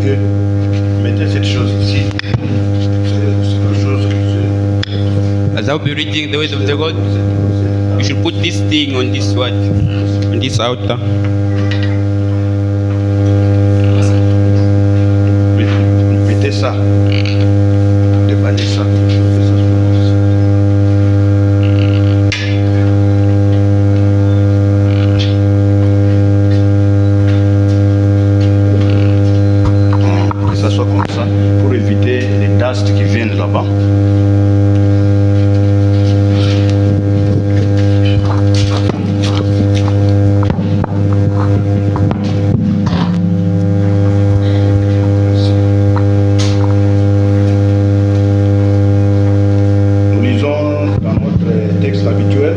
que mettez cette chose ici. C'est la chose que As I'll be reading the words of the God, you should put this thing on this word, on this altar. mettez ça. Déballez ça. Que ça soit comme ça pour éviter les dastes qui viennent là-bas. Nous lisons dans notre texte habituel,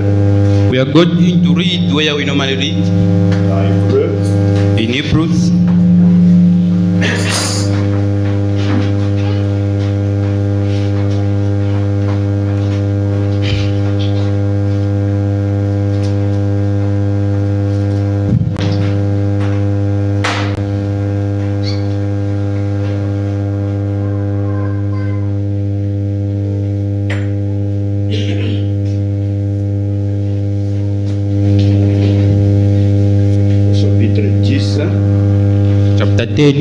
We are going to read where we normally read, dans Hébreu, in Hebrews. chapitre 10. Chapter 10.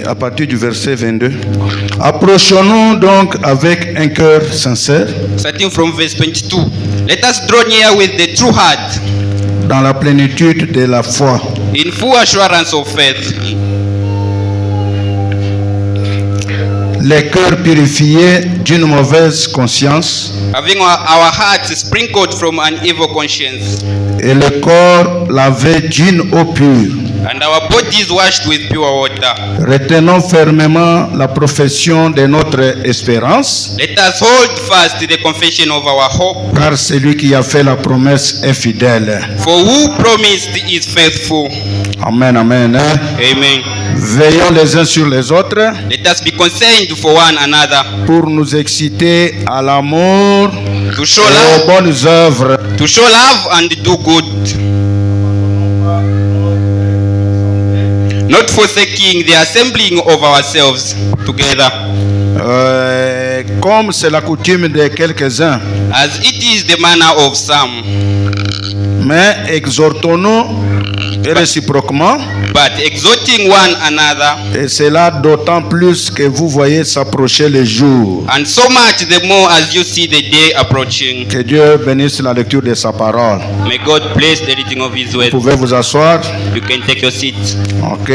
À partir du verset 22. Approchons-nous donc avec un cœur sincère, Starting from verse 22. Let us draw near with the true heart, dans la plénitude de la foi, in full assurance of faith, les cœurs purifiés d'une mauvaise conscience having our hearts sprinkled from an evil conscience, et le corps lavé d'une eau pure. and our bodies washed with pure water. Retenons fermement la profession de notre espérance, Let us hold fast the confession of our hope, car celui qui a fait la promesse est fidèle. for who promised is faithful. Amen, amen. Amen. Veillons les uns sur les autres Let us be concerned for one another, pour nous exciter à l'amour to show et love, aux bonnes œuvres. to show love and do good, not forsaking the assembling of ourselves together, Comme c'est la coutume de quelques-uns, as it is the manner of some, mais exhortons-nous réciproquement, but exhorting one another, et cela d'autant plus que vous voyez s'approcher le jour. and so much the more as you see the day approaching. Que Dieu bénisse la lecture de sa parole. May God bless the reading of His word. Vous pouvez vous asseoir. You can take your seat. Ok.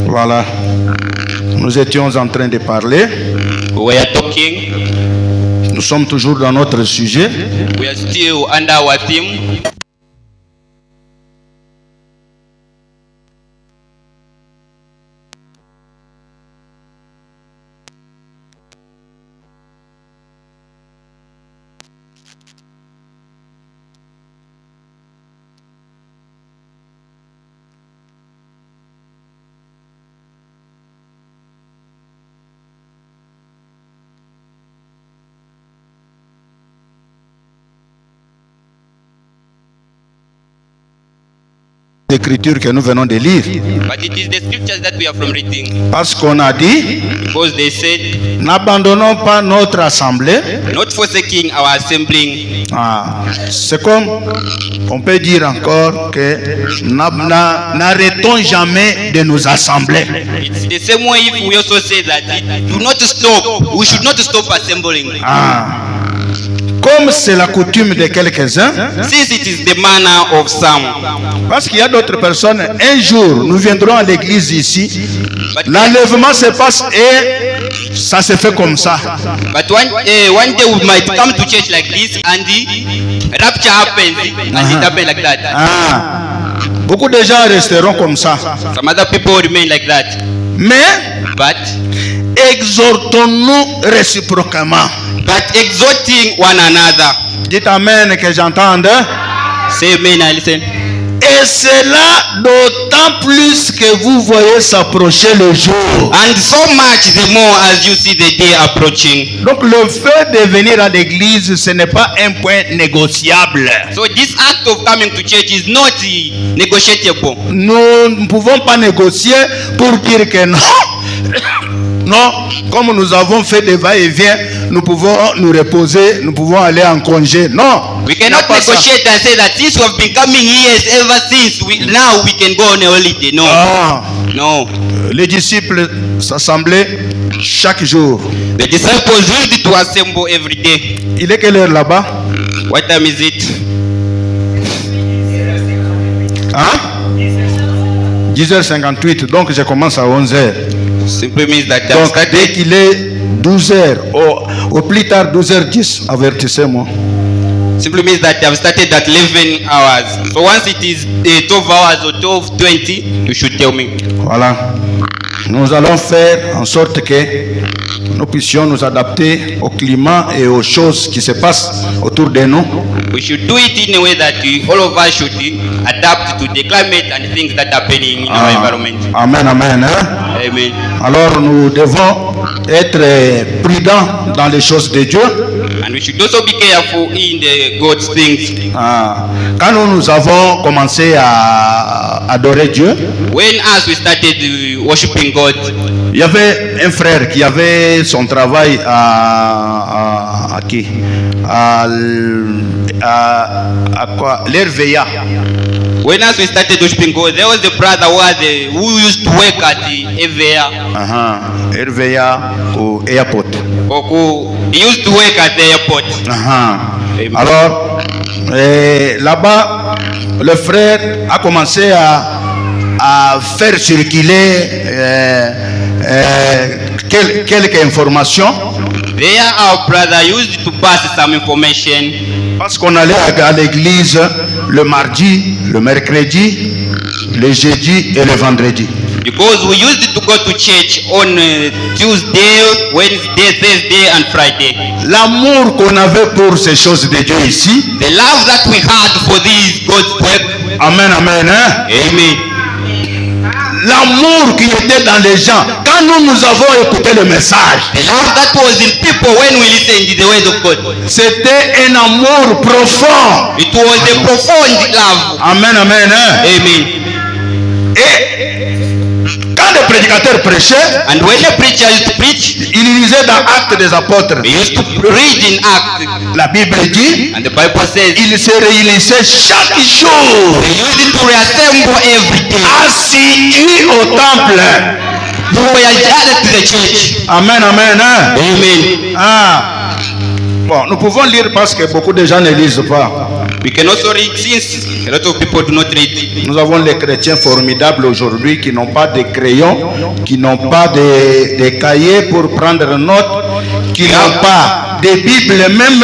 Voilà. Nous étions en train de parler. We are talking. Nous sommes toujours dans notre sujet. We are still under our theme. d'écriture que nous venons de lire. But it is the scriptures that we are from reading. Parce qu'on a dit, Because they said, n'abandonnons pas notre assemblée. not forsaking our assembling. C'est comme, on peut dire encore que n'arrêtons jamais de nous assembler. It's the same way if we also say that do not stop. We should not stop assembling. Comme c'est la coutume de quelques-uns, Since it is the manner of some. parce qu'il y a d'autres personnes, un jour, nous viendrons à l'église ici, l'enlèvement se passe et ça se fait comme ça. But one day we might come to church like this and the rapture happens and it happens like that. Beaucoup de gens resteront comme ça. Some other people remain like that. Mais But exhortons-nous réciproquement. exhorting one another. Dites amen que j'entende. Say amen, I listen. Et cela d'autant plus que vous voyez s'approcher le jour. And so much the more as you see the day approaching. Donc le fait de venir à l'église, ce n'est pas un point négociable. So this act of coming to church is not negotiable. Nous ne pouvons pas négocier pour dire que non. Non, comme nous avons fait des va-et-vient, nous pouvons nous reposer, nous pouvons aller en congé. Non. We cannot negotiate and say that since we have been coming here ever since, now we can go on a holiday. No. No. Les disciples s'assemblaient chaque jour. The disciples used to assemble every day. Il est quelle heure là-bas? What time is it? 10h58, donc je commence à 11h. Simply means that Donc dès qu'il est 12h, au plus tard 12h10, avertissez-moi. simply means that I've started at 11 hours. So once it is 12 hours or 12:20, you should tell me. Voilà. Nous allons faire en sorte que nous puissions nous adapter au climat et aux choses qui se passent autour de nous. We should do it in a way that all of us should adapt to the climate and things that are happening in our environment. Amen, amen. Amen. Alors nous devons être prudents dans les choses de Dieu. And we should also be careful in the God's things. Quand nous avons commencé à adorer Dieu, When as we started worshiping God, il y avait un frère qui avait son travail à qui? À quoi? L'RVA. when as we started worshiping God, there was a brother who used to work at the EVA. RVA au airport. He used to work at the airport. Alors, là-bas, le frère a commencé à faire circuler quelques informations. There our brother used to pass some information. Parce qu'on allait à l'église le mardi, le mercredi, le jeudi et le vendredi. Because we used to go to church on Tuesday, Wednesday, Thursday and Friday. L'amour qu'on avait pour ces choses de Dieu ici. The love that we had for these God's work. Amen, amen. Amen. L'amour qui était dans les gens quand nous avons écouté le message. The love that was in people when we listened to the word of God. C'était un amour profond. It was a profound love. Amen, amen. Amen. Et quand le prédicateur prêchait, And when the preacher used to preach, il lisait dans Actes des Apôtres. he used to read in Acts. La Bible dit, And the Bible says, il se réunissait chaque jour, they used to reassemble every day. assidus au temple. They were gathered to the church. Amen, amen. Amen. Bon, nous pouvons lire parce que beaucoup de gens ne lisent pas. We can also read since a lot of people do not read. Nous avons les chrétiens formidables aujourd'hui qui n'ont pas de crayons, qui n'ont pas de cahiers pour prendre note, qui n'ont pas de Bible même.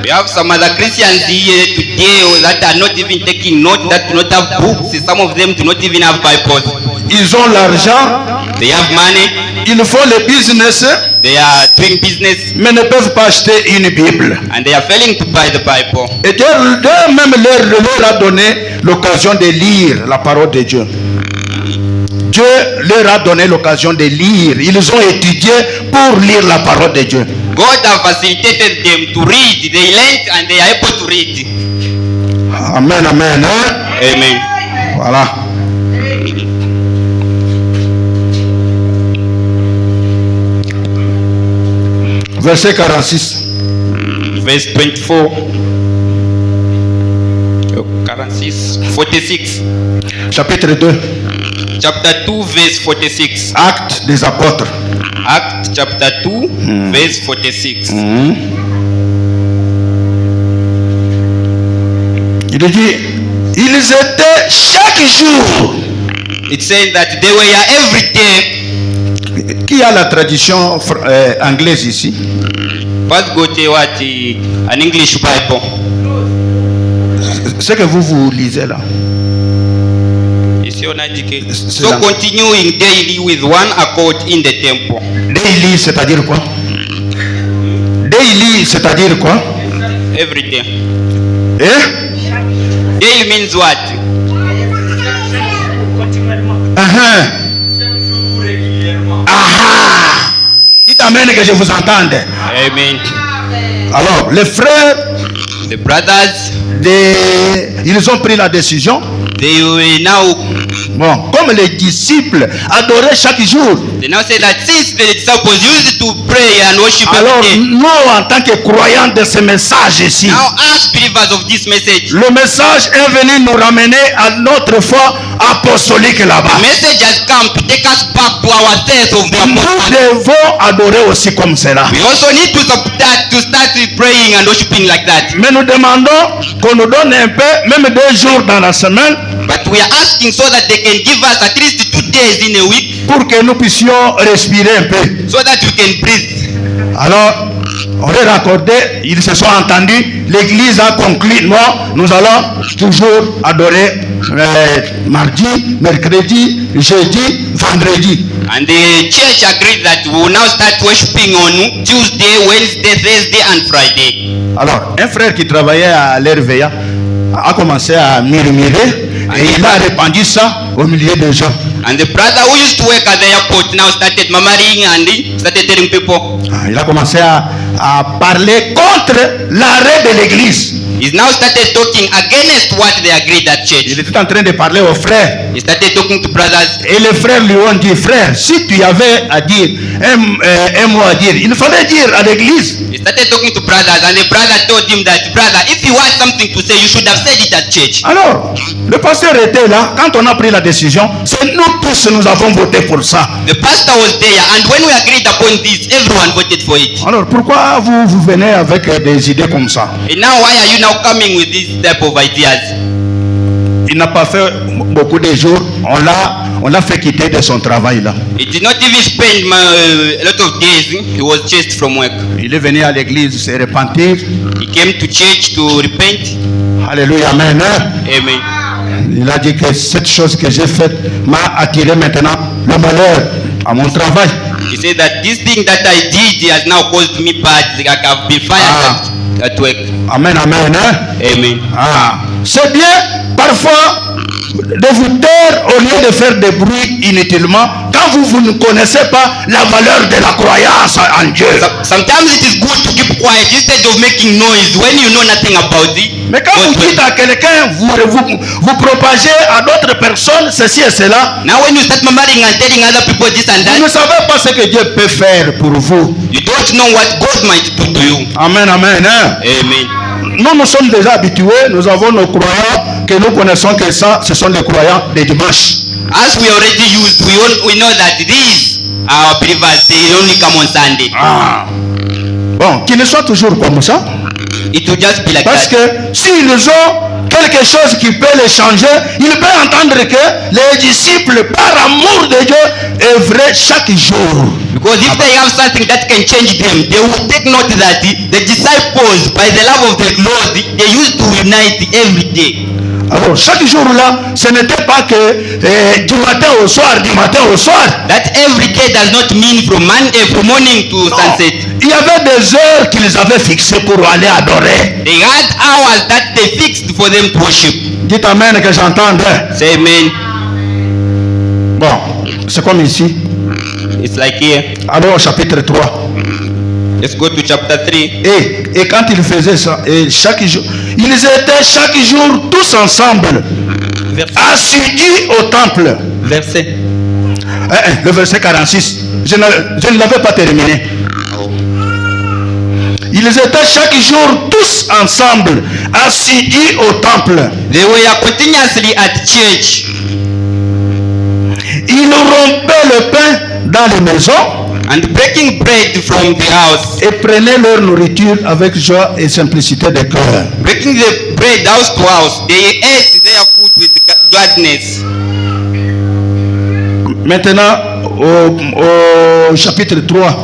We have some other Christians here today that are not even taking note, that do not have books. Some of them do not even have Bibles. Ils ont l'argent, They have money, ils font le business, they are doing business, mais ne peuvent pas acheter une Bible. and they are failing to buy the Bible. Et Dieu même leur a donné l'occasion de lire la parole de Dieu. Dieu leur a donné l'occasion de lire. Ils ont étudié pour lire la parole de Dieu. God has facilitated them to read. They learned and they are able to read. Amen, amen. Amen. Voilà. Verset 46. Verse 24. 46. Chapitre 2. Chapter 2, verse 46. Actes des apôtres. Acts chapter 2, verse 46. Il dit, ils étaient chaque jour. It says that they were here every day. Qui a la tradition anglaise ici? What's got what an English Bible? Ce que vous lisez là. It's your education. C'est So la- continuing daily with one accord in the temple. Daily, c'est-à-dire quoi? Daily, c'est-à-dire quoi? Every day. Eh? Daily means what? Ah. Dites amen que je vous entende. Amen. Alors, les frères, The brothers, ils ont pris la décision. they were now, Bon, comme les disciples adoraient chaque jour. they now say that since the disciples used to pray and worship Alors, every day, nous, en tant que croyants de ce message ici, now as believers of this message, le message est venu nous ramener à notre foi apostolique the là-bas. message has come to take us back to our faith of the Nous apostles. devons adorer aussi comme cela. We also need to start praying and worshiping like that. Mais nous demandons qu'on nous donne un peu, même 2 jours dans la semaine, But we are asking so that they can give us at least 2 days in a week pour que nous puissions respirer un peu. so that we can breathe. Alors, on est raccordé, ils se sont entendus, l'église a conclu, nous allons toujours adorer mardi, mercredi, jeudi, vendredi. And the church agreed that we will now start worshiping on Tuesday, Wednesday, Thursday and Friday. Alors, un frère qui travaillait à l'RVA a commencé à murmurer et il a répandu ça au milieu des gens. And the brother who used to work at the airport now started murmuring and he started telling people. Il a commencé à parler contre l'arrêt de l'église. He's now started talking against what they agreed at church. Il était en train de parler aux frères. He started talking to brothers. Et les frères lui ont dit, frère, si tu avais à dire un mot à dire, il fallait dire à l'église. He started talking to brothers and the brother told him that, brother, if you had something to say, you should have said it at church. Alors, le pasteur était là. Quand on a pris la décision, c'est nous tous, nous avons voté pour ça. The pastor was there and when we agreed upon this, everyone voted for it. Alors, pourquoi vous venez avec des idées comme ça? And now why are you now coming with this type of ideas? Il n'a pas fait beaucoup de jours. On l'a fait quitter de son travail là. He did not even spend a lot of days. He was chased from work. Il est venu à l'église se repentir. He came to church to repent. Alléluia, amen. Amen. Il a dit que cette chose que j'ai faite m'a attiré maintenant le malheur à mon travail. He said that this thing that I did has now caused me bad. Like I've been fired at work. Amen, amen. Amen. C'est bien parfois de vous taire au lieu de faire des bruits inutilement quand vous ne connaissez pas la valeur de la croyance en Dieu. Sometimes it is good to keep quiet instead of making noise when you know nothing about it. Mais quand vous dites à quelqu'un, vous propagez à d'autres personnes ceci et cela, Now when you start murmuring and telling other people this and vous ne that, savez pas ce que Dieu peut faire pour vous. you don't know what God might do to you. Amen, amen. Amen. Nous sommes déjà habitués, nous avons nos croyants que nous connaissons que ça, ce sont les croyants des dimanches. As we already used, we know that these are believers, they only come on Sunday. Bon, qu'ils ne soient toujours comme ça. It will just be like Parce that. que s'ils ont quelque chose qui peut les changer, ils peuvent entendre que les disciples, par amour de Dieu, œuvraient chaque jour. Because if they have something that can change them, they will take note that the disciples, by the love of the Lord, they used to unite every day. Alors, chaque jour-là, ce n'était pas que du matin au soir, That every day does not mean from morning to sunset. Il y avait des heures qu'ils avaient fixées pour aller adorer. They had hours that they fixed for them to worship. Dites amen que j'entende. Say amen. Bon, c'est comme ici. It's like here. Alors, au chapitre 3. Let's go to chapter 3. Et quand ils faisaient ça, et chaque jour, ils étaient chaque jour tous ensemble, assidus au temple. Verset. Le verset 46. Je ne l'avais pas terminé. Ils étaient chaque jour tous ensemble, assidus au temple. They were continuously at church. Ils rompaient le pain dans les maisons And breaking bread from the house. et prenaient leur nourriture avec joie et simplicité de cœur. Breaking the bread house to house. They ate their food with gladness. Maintenant, au chapitre 3,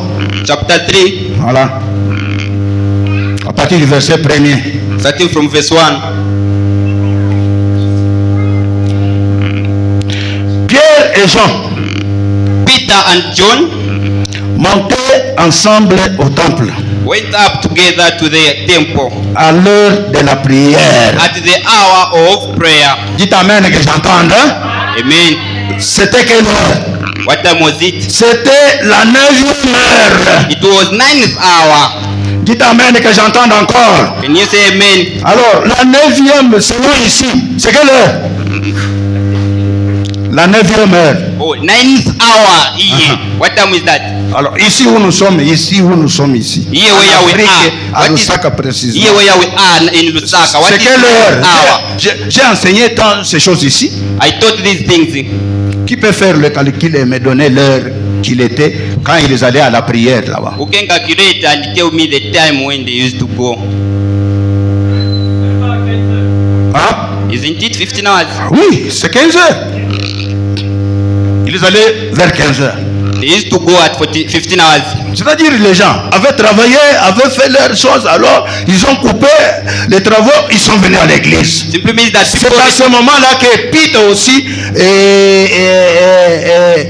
Chapter 3, voilà, à partir du verset 1er. starting from verse 1. Pierre et Jean Peter and John montaient ensemble au temple went up together to the temple à l'heure de la prière. at the hour of prayer. Dites amen que j'entende. Amen. C'était quelle heure? What time was it? C'était la 9e heure. It was 9th hour. Dites amen que j'entende encore. Can you say amen? Alors, la 9e, c'est où ici? C'est quelle heure? La 9e heure. Oh, 9th hour here. What time is that? Alors, ici où nous sommes, ici. Here where we are. À What is, Lusaka précisément. here where we are in Lusaka. What C'est is quelle heure? 9th hour? J'ai enseigné tant ces choses ici. I taught these things. Qui peut faire le calcul et me donner l'heure qu'il était quand ils allaient à la prière là-bas? Who can calculate and tell me the time when they used to go? Hein? Isn't it 15 hours? Oui, c'est 15 heures. Ils allaient vers 15 heures. They used to go at 15 hours. C'est-à-dire les gens avaient travaillé, avaient fait leurs choses, alors ils ont coupé les travaux, ils sont venus à l'église. Simply means that C'est people, à ce moment-là que Peter aussi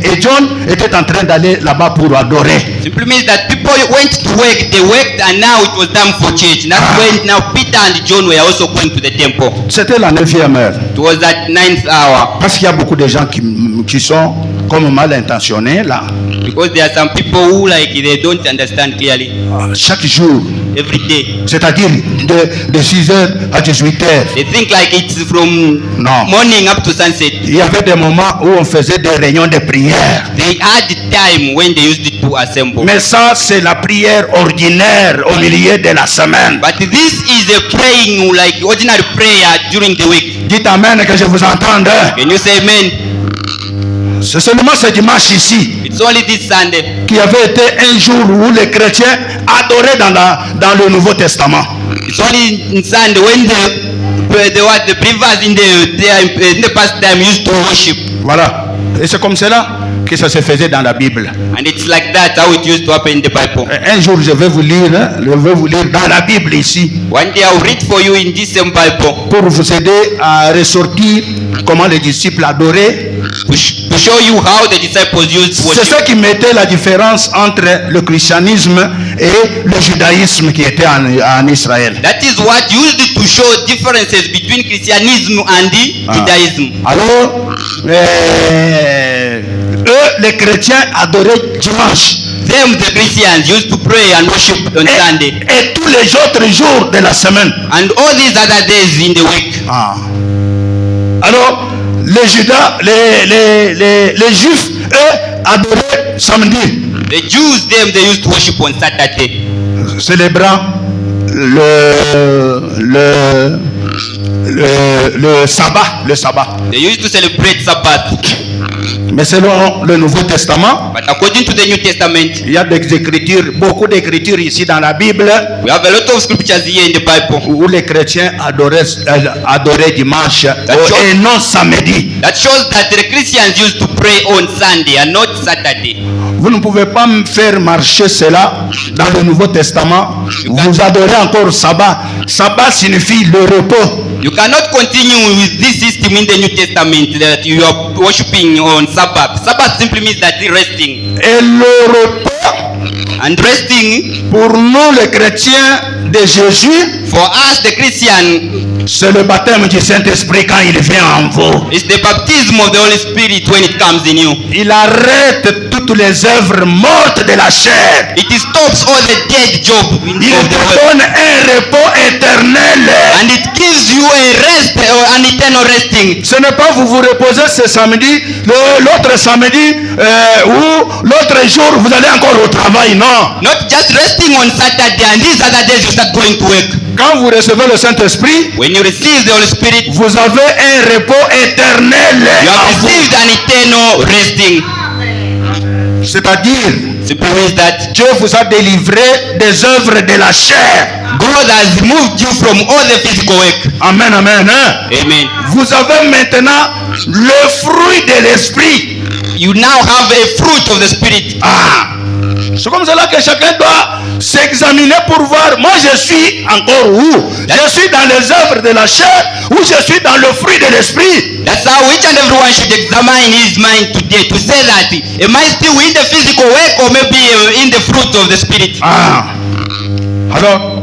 et John étaient en train d'aller là-bas pour adorer. simply means that people went to work, they worked, and now it was time for church. That's when now Peter and John were also going to the temple. C'était la 9e heure. It was at 9th hour. Parce qu'il y a beaucoup de gens qui sont comme mal intentionnés là. Because there are some people who they don't understand clearly. Chaque jour, Every day. c'est-à-dire de 6 heures à 18 heures. They think like it's from Non. morning up to sunset. Il y avait des moments où on faisait des réunions de prière. They had time when they used to assemble. Mais ça, c'est la prière ordinaire au milieu de la semaine. But this is a praying like ordinary prayer during the week. Dites amen que je vous entende. Can you say amen? C'est seulement ce dimanche ici It's only this Sunday. qui avait été un jour où les chrétiens adoraient dans le Nouveau Testament. It's only in Sunday when the believers in the past time used to worship. Voilà. Et c'est comme cela que ça se faisait dans la Bible. And it's like that how it used to happen in the Bible. Un jour, je vais vous lire dans la Bible ici One day I'll read for you in this same Bible pour vous aider à ressortir comment les disciples adoraient. to show you how the disciples used to C'est worship. ça qui mettait la différence entre le christianisme et le judaïsme qui était en Israël. That is what used to show differences between Christianism and the Judaism. Alors, eux, les chrétiens adoraient dimanche. Them, the Christians, used to pray and worship on Sunday. Et tous les autres jours de la semaine. And all these other days in the week. Alors, les juifs, eux, adoraient samedi, The Jews, them, they used to worship on Saturday. célébrant le sabbat. They used to celebrate Sabbath. Mais selon le Nouveau Testament, But according to the New Testament, il y a des écritures, beaucoup d'écritures ici dans la Bible we have a lot of scriptures here in the Bible où les chrétiens adoraient dimanche et non samedi. that shows that the Christians used to pray on Sunday and not Saturday. Vous ne pouvez pas me faire marcher cela dans le Nouveau Testament. Vous adorez encore sabbat. Sabbat signifie le repos. You cannot continue with this system in the New Testament that you are worshiping on Sabbath. Sabbath simply means that you're resting. Et le repos, And resting, pour nous les chrétiens de Jésus, for us the Christian, c'est le baptême du Saint-Esprit quand il vient en vous. is the baptism of the Holy Spirit when it comes in you. Il arrête toutes les œuvres mortes de la chair. It stops all the dead job Il of the te world. donne un repos éternel. And it gives you a rest, an eternal eternal resting. Ce n'est pas vous reposer ce samedi, l'autre samedi ou l'autre jour vous allez encore au travail, non. Not just resting on Saturday and these other days you start going to work. Quand vous recevez le Saint-Esprit, When you receive the Holy Spirit, vous avez un repos éternel you have en vous. received an eternal resting. C'est-à-dire, It means that Dieu vous a délivré des œuvres de la chair. God has moved you from all the physical work. Amen, amen. Hein? Amen. Vous avez maintenant le fruit de l'esprit. You now have a fruit of the Spirit. Ah, c'est comme cela que chacun doit s'examiner pour voir. Moi, je suis encore où? Je suis dans les œuvres de la chair ou je suis dans le fruit de l'esprit? That's how each and everyone should examine his mind today to say that, am I still in the physical work or maybe in the fruit of the Spirit? Ah, alors,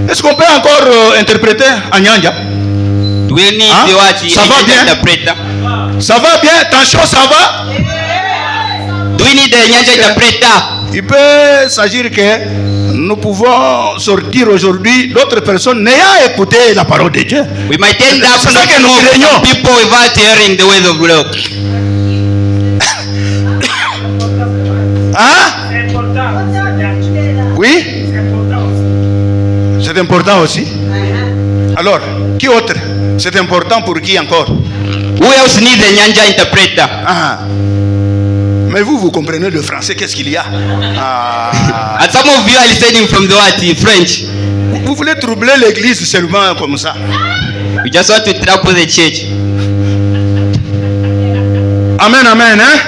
est-ce qu'on peut encore interpréter en Nyanja? Do we need Huh? the word Ça va bien? interpreter? Ça va bien? Tension, ça va? Do we need a Nyanja interpreter? Il peut s'agir que nous pouvons sortir aujourd'hui d'autres personnes n'ayant écouté la parole de Dieu. We might end up C'est ça que nous knocking off craignons. people without hearing the ways of the Lord. Hein? Oui? C'est important aussi. Alors, qui autre? C'est important pour qui encore? Who else needs a Nyanja interpreter? Ah. Mais vous comprenez le français, qu'est-ce qu'il y a? Ah. And some of you are listening from the word French. Vous voulez troubler l'église seulement comme ça? We just want to trouble the church. Amen, amen, hein?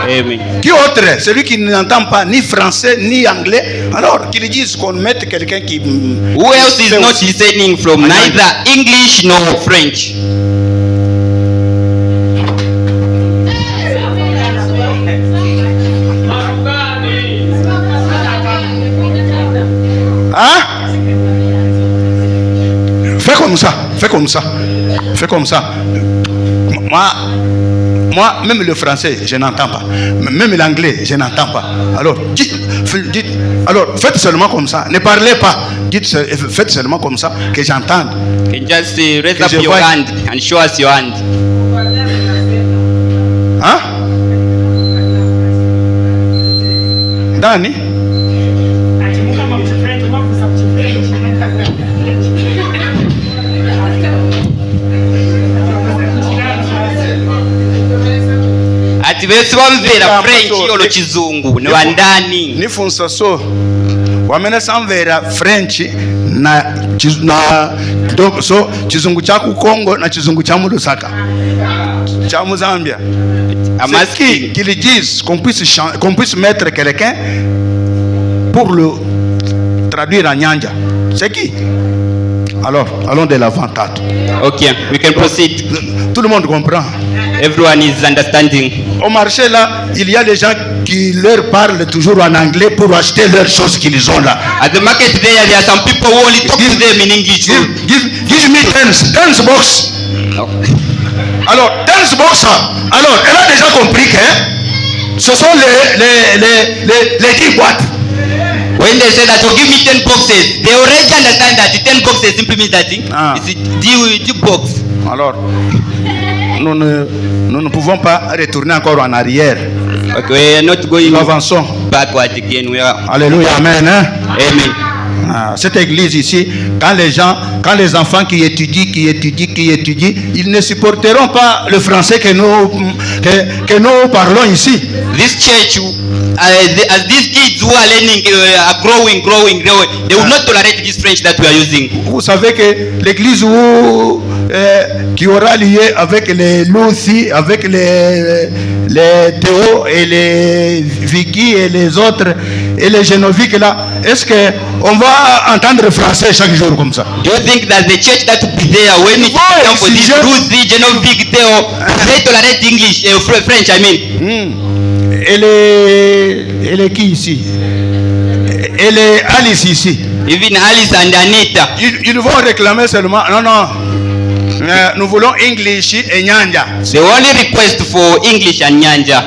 Amen. Qui autre? Celui qui n'entend pas ni français ni anglais. Alors, qu'ils disent qu'on mette quelqu'un qui... Who else is not listening from neither English nor French? Hein? Fais comme ça, fais comme ça, fais comme ça. Moi, même le français, je n'entends pas. Même l'anglais, je n'entends pas. Alors, alors, faites seulement comme ça. Ne parlez pas. Faites seulement comme ça, que j'entende. You can just raise Que up je your vois. hand and show us your hand. Hein? Dani? Ati bese bamvera French olo kizungu ne wandani. Nifunsa so. Wamene samvera French na donc so kizungu cha ku Congo na kizungu cha mu Lusaka. Cha mu Zambia. I'm C'est asking. qu'ils disent qu'on puisse mettre quelqu'un pour le traduire en Nyanja. C'est qui? Alors, allons de l'avant, Tato. Okay, we can proceed. Tout le monde comprend. Everyone is understanding. Au marché là, il y a des gens qui leur parlent toujours en anglais pour acheter leurs choses qu'ils ont là. At the market there are some people who only talk to them in English. Give me 10 box. No. Alors, 10 box. Alors, elle a déjà compris que ce sont les 10 boîtes. When they say that, oh, give me 10 boxes, they already understand that 10 boxes simply means that Ah. it's a box. Alors, nous ne pouvons pas retourner encore en arrière. Okay, we are not going Nous avançons. backward again. We are. Alléluia, amen. Hein? Amen. Ah, cette église ici, quand les enfants qui étudient, ils ne supporteront pas le français que nous parlons ici. This church, as these kids who are learning, are growing, they will not tolerate this French that we are using. Vous savez que l'église qui aura lié avec les Lucy, avec les Théo et les Vicky et les autres et les Génoviques là, est-ce qu'on va entendre français chaque jour comme ça? Do you think that the church that will be there when it Oh, comes for this si je- Ruthie, Genovic, Theo, they tolerate English, French, I mean. Elle est qui ici? Elle est Alice ici. Even Alice and Anita. Ils vont réclamer seulement. Non. Nous voulons English et Nyanja. The only request for English and Nyanja.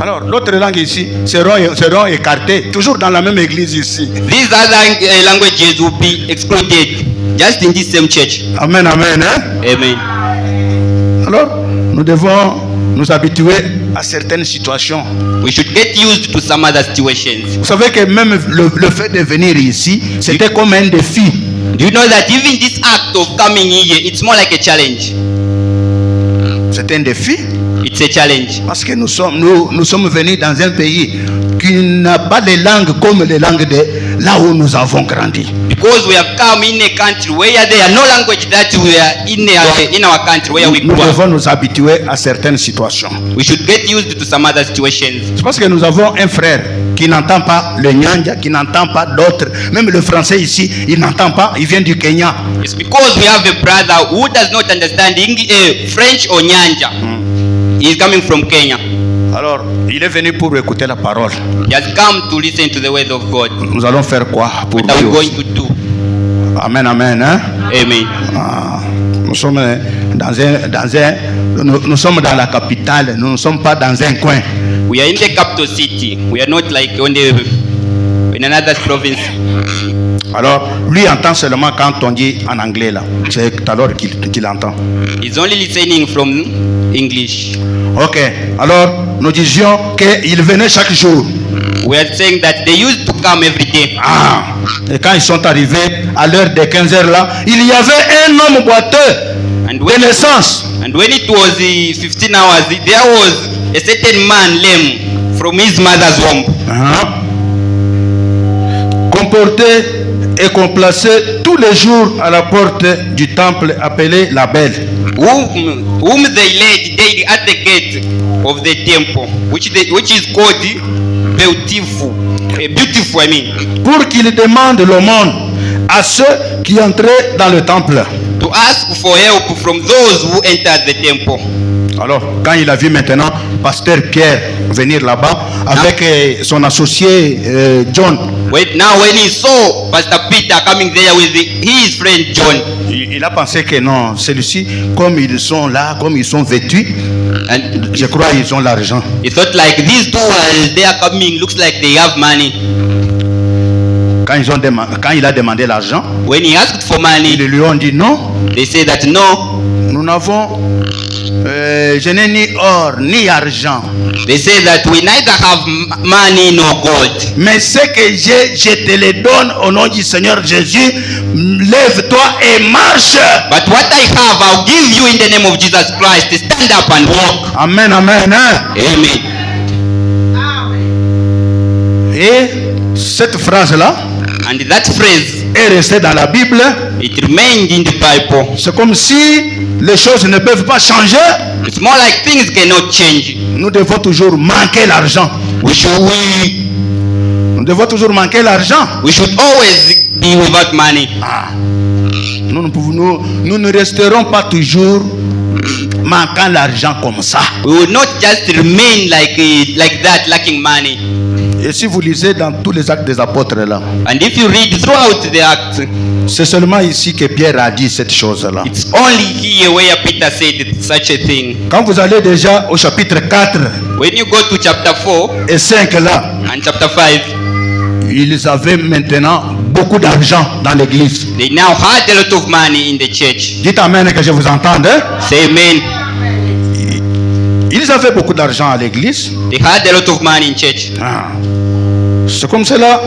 Alors, l'autre langue ici seront écartées. Toujours dans la même église ici. These other languages will be excluded. just in this same church. Amen, amen. Hein? Amen. Alors, nous devons nous habituer à certaines situations. We should get used to some other situations. Vous savez que même le fait de venir ici, c'était comme un défi. Do you know that even this act of coming here, it's more like a challenge? C'est un défi It's a challenge. parce que nous sommes venus dans un pays qui n'a pas de langue comme les langues de là où nous avons grandi. Because we have come in a country where there are no language that we are in our country where we Nous grew up. devons nous habituer à certaines situations. We should get used to some other situations. C'est parce que nous avons un frère qui n'entend pas le Nyanja, qui n'entend pas d'autres. Même le français ici, il n'entend pas, il vient du Kenya. It's because we have a brother who does not understand French or Nyanja. He is coming from Kenya. Alors, il est venu pour écouter la parole. He has come to listen to the word of God. Nous allons faire quoi pour What are lui we going aussi? to do? Amen, amen. Hein? Amen. Ah, nous sommes nous sommes dans la capitale, nous ne sommes pas dans un coin. We are in the capital city. We are not like in another province. Alors, lui entend seulement quand on dit en anglais là. C'est alors qu'il entend. He's only listening from English. Ok. Alors, nous disions qu'il venait chaque jour. We are saying that they used to come every day. Ah. Et quand ils sont arrivés à l'heure des 15 heures là, il y avait un homme boiteux And de when, naissance. and when it was 15 hours, there was a certain man lame from his mother's womb. Ah. Comporté et complacé tous les jours à la porte du temple appelé la Belle. Whom they laid daily at the gate of the temple, which is called beautiful. Beautiful, I mean. Pour qu'il demande l'aumône à ceux qui entraient dans le temple. To ask for help from those who entered the temple. Alors, quand il a vu maintenant Pasteur Pierre venir là-bas avec son associé John, When he saw Pastor Peter coming there with his friend John, il a pensé que non, celui-ci, comme ils sont là, comme ils sont vêtus, and je crois qu'ils ont l'argent. he thought like these two as they are coming, looks like they have money. Quand il a demandé l'argent, When he asked for money, ils lui ont dit non, they said that no. nous n'avons, je n'ai ni or ni argent. They say that we neither have money nor gold. Mais ce que j'ai, je te le donne au nom du Seigneur Jésus. Lève-toi et marche. But what I have, I'll give you in the name of Jesus Christ. Stand up and walk. Amen, amen. Hein? Amen. Et cette phrase-là And that phrase, est restée dans la Bible. it remained in the Bible. C'est comme si les choses ne peuvent pas changer. It's more like things cannot change. Nous devons toujours manquer l'argent. Nous devons toujours manquer l'argent. We should always be without money. Ah. Nous ne resterons pas toujours manquant l'argent comme ça. We will not just remain like that, lacking money. Et si vous lisez dans tous les actes des apôtres là, And if you read throughout the Acts, c'est seulement ici que Pierre a dit cette chose-là. it's only here where Peter said such a thing. Quand vous allez déjà au chapitre 4 When you go to chapter 4 et 5 là, and chapter 5, ils avaient maintenant beaucoup d'argent dans l'église. they now had a lot of money in the church. Dites amen que je vous entende. Hein? Say amen. Ils avaient beaucoup d'argent à l'église. They had a lot of money in church. Ah. C'est comme cela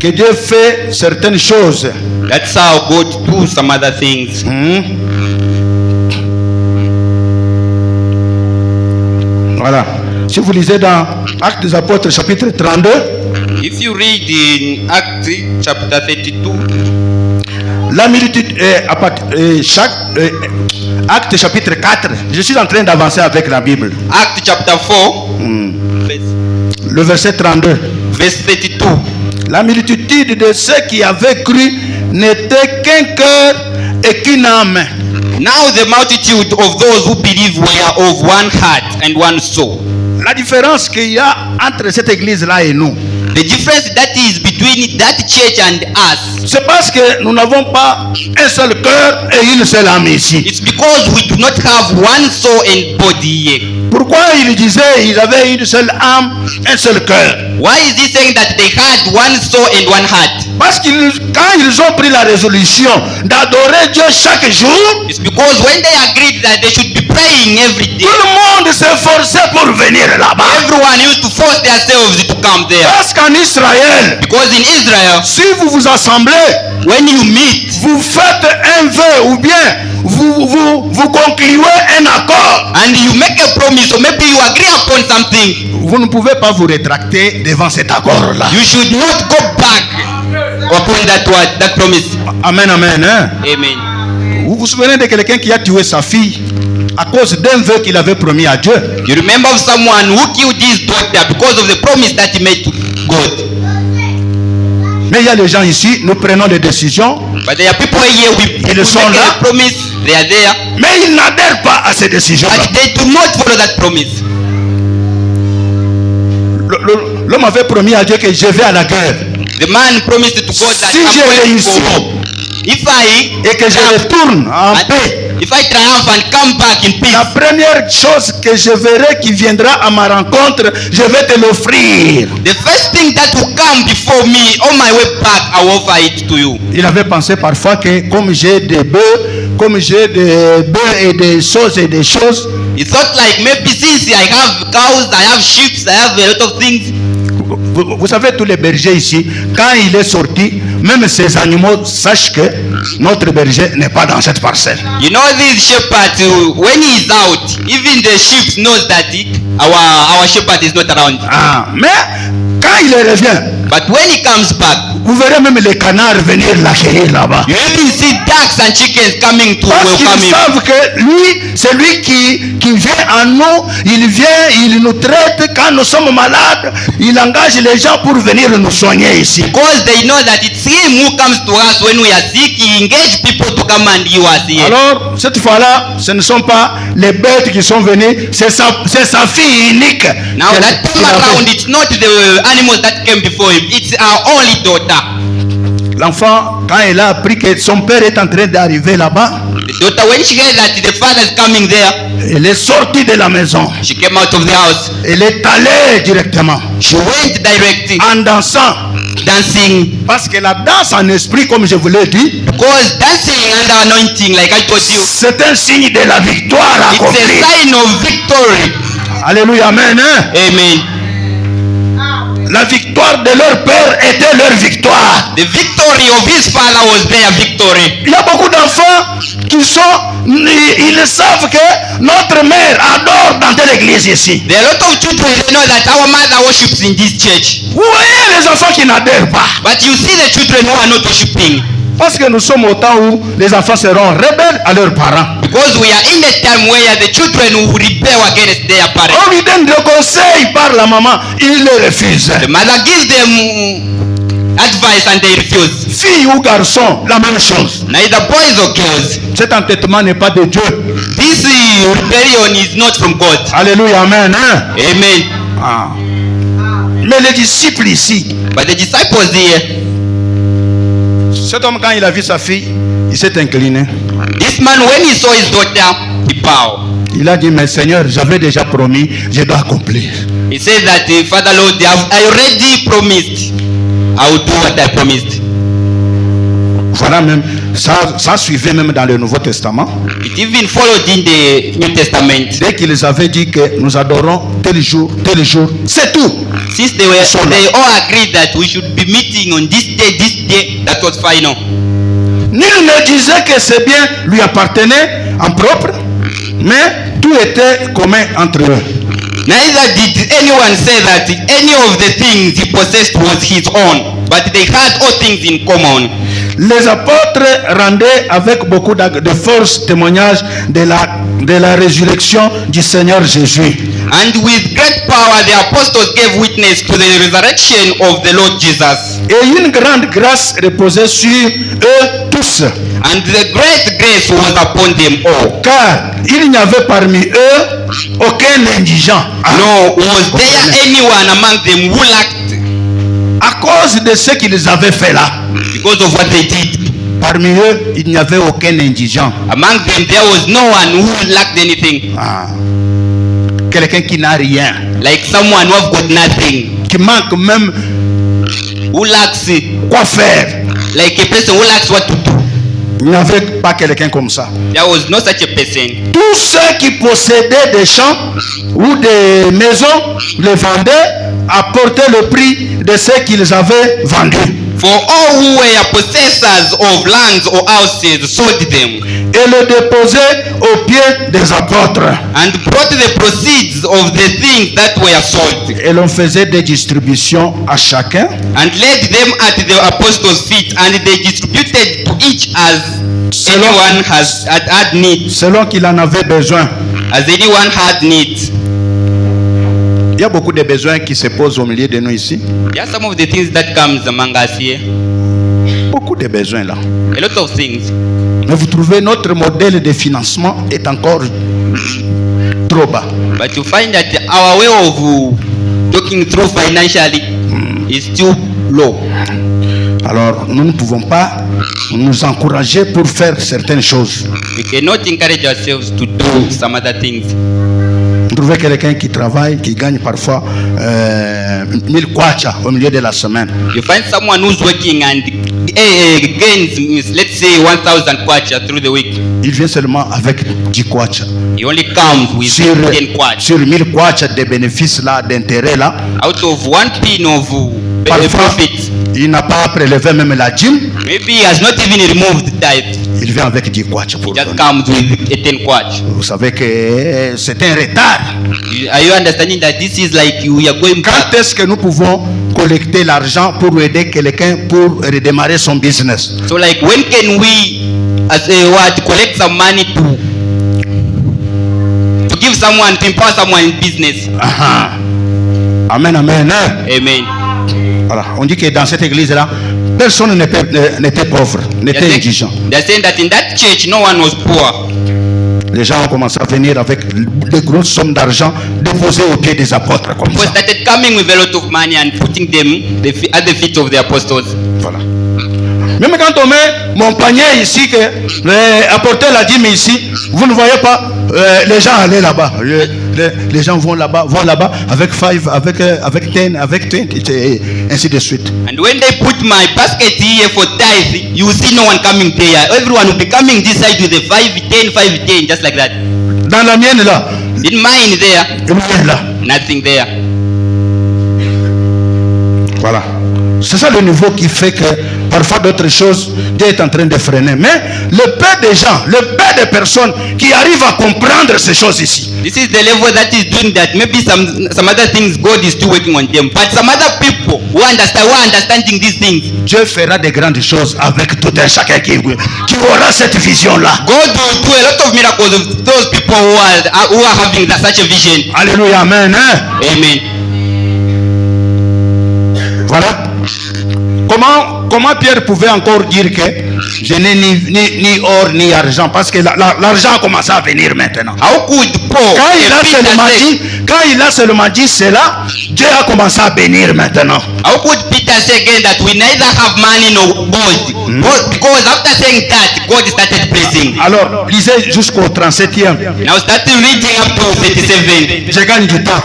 que Dieu fait certaines choses. That's how God do some other things. Voilà. Si vous lisez dans Actes des Apôtres chapitre 32, If you read in Acts chapter 32, la multitude Actes chapitre 4, je suis en train d'avancer avec la Bible. Acts chapter 4, Le verset 32. verse 32. La multitude de ceux qui avaient cru n'était qu'un cœur et qu'une âme. Now the multitude of those who believe were of one heart and one soul. La différence qu'il y a entre cette église-là et nous, The difference that is between that church and us, c'est parce que nous n'avons pas un seul cœur et une seule âme ici. it's because we do not have one soul and body here. Pourquoi il disait ils avaient une seule âme, un seul cœur? Why is he saying that they had one soul and one heart? Parce que quand ils ont pris la résolution d'adorer Dieu chaque jour, It's because when they agreed that they should be praying every day, tout le monde s'efforçait pour venir là-bas. everyone used to force themselves to come there. Parce qu'en Israël, Because in Israel, si vous vous assemblez, when you meet vous faites un vœu ou bien vous concluez un accord, and you make a promise, or maybe you agree upon something, vous ne pouvez pas vous rétracter devant cet accord-là. you should not go back upon that word, that promise. Amen, amen. Hein? Amen. Vous vous souvenez de quelqu'un qui a tué sa fille à cause d'un vœu qu'il avait promis à Dieu? You remember of someone who killed his daughter because of the promise that he made to God. Mais il y a des gens ici, nous prenons des décisions, But there are people here Ils sont make là. a promise, they are there, mais ils n'adhèrent pas à ces décisions-là. but they do not follow that promise. L'homme avait promis à Dieu que je vais à la guerre. The man promised to God that Si I'm j'ai going réussi to go. If I et que je retourne en paix, if I triumph and come back in peace, la première chose que je verrai qui viendra à ma rencontre, je vais te l'offrir. the first thing that will come before me on my way back, I will offer it to you. Il avait pensé parfois que comme j'ai des bœufs, comme j'ai des bœufs et des choses, He thought like maybe since I have cows, I have sheep, I have a lot of things. vous savez tous les bergers ici, quand il est sorti, même ces animaux sachent que notre berger n'est pas dans cette parcelle. You know these shepherds, when he is out, even the sheep knows that our shepherd is not around. Ah, mais quand il revient, But when he comes back, vous verrez même les canards venir l'accueillir là-bas. you even see ducks and chickens coming to Parce welcome qu'ils him. savent que lui, c'est lui qui vient à nous, il vient, il nous traite quand nous sommes malades, il engage les gens pour venir nous soigner ici. Because they know that it's him who comes to us when we are sick. He engages people to come and heal us here. Alors, cette fois-là, ce ne sont pas les bêtes qui sont venues, c'est sa fille unique. Now qu'elle- that qu'il time avait. around, it's not the animals that came before him. It's our only daughter. L'enfant, quand elle a appris que son père est en train d'arriver là-bas, The daughter, when she heard that the father is coming there, elle est sortie de la maison. she came out of the house. Elle est allée directement She went directly en dansant. dancing. Parce que la danse en esprit, comme je vous l'ai dit, Because dancing under anointing, like I told you, c'est un signe de la victoire it's accomplie. a sign of victory. Alléluia, amen. Hein? Amen. La victoire de leur père était leur victoire. The victory of his father was their victory. Il y a beaucoup d'enfants qui ils savent que notre mère adore dans telle église ici. There are a lot of children who know that our mother worships in this church. Vous voyez les enfants qui n'adhèrent pas. But you see the children who are not worshipping. Parce que nous sommes au temps où les enfants seront rebelles à leurs parents. Because we are in a time where the children will rebel against their parents. On lui donne des conseils par la maman, il les refuse. The mother gives them advice and they refuse. Fille ou garçon, la même chose. Neither boys or girls. Cet entêtement n'est pas de Dieu. This rebellion is not from God. Alléluia, amen. Hein? Amen. Ah. Mais les disciples ici, But the disciples here, cet homme quand il a vu sa fille, il s'est incliné. this man when he saw his daughter, he bowed. Il a dit, mais Seigneur, j'avais déjà promis, je dois accomplir. He said that Father Lord, I already promised. I will do what I promised. Voilà même, ça suivait même dans le Nouveau Testament. It even followed in the New Testament. Dès qu'ils avaient dit que nous adorons tel jour, c'est tout. Since they all agreed that we should be meeting on this day, that was final. Nul ne disait que ces biens lui appartenaient en propre, mais tout était commun entre eux. Neither did anyone say that any of the things he possessed was his own, but they had all things in common. Les apôtres rendaient avec beaucoup de force témoignage de la résurrection du Seigneur Jésus. And with great power the apostles gave witness to the resurrection of the Lord Jesus. Et une grande grâce reposait sur eux tous. And the great grace was upon them all. Car il n'y avait parmi eux aucun indigent. No, was there anyone among them who lacked? À cause de ce qu'ils avaient fait là. Because of what they did. Parmi eux, il n'y avait aucun indigent. Among them there was no one who lacked anything. Ah. Quelqu'un qui n'a rien. Like someone who have got nothing. Qui manque même Who lacks quoi faire. like a person who lacks what to do. Il n'y avait pas quelqu'un comme ça. There was no such a person. Tous ceux qui possédaient des champs ou des maisons les vendaient, apportaient le prix de ce qu'ils avaient vendu. For all who were possessors of lands or houses sold them, Et le déposaient aux pieds des apôtres. and brought the proceeds of the things that were sold, Et l'on faisait des distributions à chacun and laid them at the apostles' feet, and they distributed to each as anyone had need. selon qu'il en avait besoin. As anyone had need. Il y a beaucoup de besoins qui se posent au milieu de nous ici. There are some of the things that comes among us here. Beaucoup de besoins là. A lot of things. Mais vous trouvez notre modèle de financement est encore trop bas. But you find that our way of talking through financially is still low. Alors nous ne pouvons pas nous encourager pour faire certaines choses. We cannot encourage ourselves to do some other things. Vous trouvez quelqu'un qui travaille, qui gagne parfois 1000 kwacha au milieu de la semaine. You find someone who's working and gains, let's say, 1,000 kwacha through the week. Il vient seulement avec 10 kwacha. He only comes with Sur, 10 kwacha. sur 1000 kwacha de bénéfices là, d'intérêt là, Out of 1 pin of parfois profit, il n'a pas prélevé même la dîme. maybe he has not even removed tithe. Il vient avec 10 kwacha He pour just donner. comes with a 10 kwacha. Vous savez que c'est un retard. Are you understanding that this is like we are going back? Quand est-ce que nous pouvons collecter l'argent pour aider quelqu'un pour redémarrer son business? So like when can we as a what collect some money to give someone, to empower someone in business? Aha. Amen, amen. Hein? Amen. Voilà. On dit que dans cette église-là, personne n'était pauvre, n'était indigent. They're saying that in that church no one was poor. Les gens ont commencé à venir avec de grosses sommes d'argent déposées aux pieds des apôtres comme People ça. started coming with a lot of money and putting them at the feet of the apostles. Voilà. Même quand on met mon panier ici, que apporter la dîme ici, vous ne voyez pas, les gens allaient là-bas. Les gens vont là-bas avec 5, avec 10, avec 20, et ainsi de suite. And when they put my basket here for tithe, you will see no one coming there. Everyone will be coming this side with the 5, 10, just like that. Dans la mienne là, In mine there, rien là. nothing there. Voilà. C'est ça le niveau qui fait que parfois d'autres choses, Dieu est en train de freiner. Mais le peu de gens, le peu de personnes qui arrivent à comprendre ces choses ici, This is the level that is doing that. Maybe some other things God is still working on them. But some other people who are understanding these things, Dieu fera de grandes choses avec tout un chacun qui aura cette vision-là. God will do a lot of miracles with those people who are having such a vision. Alléluia, amen. Hein? Amen. Voilà. Comment Pierre pouvait encore dire que je n'ai ni or ni argent, parce que l'argent a commencé à venir maintenant. How could Paul, Quand il a seulement dit cela, Dieu a commencé à bénir maintenant. how could Peter say again that we neither have money nor gold? Because after saying that, God started blessing. Alors, lisez jusqu'au 37e. Now start reading up to 37. Je gagne du temps.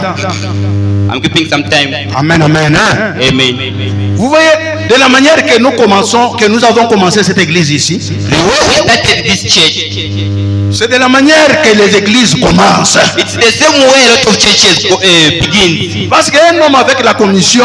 I'm keeping some time. Amen, amen. Hein? Amen. Vous voyez, de la manière que nous avons commencé cette église ici, The way we started this church, c'est de la manière que les églises commencent. it's the same way a lot of churches begin. Parce qu'un homme avec la commission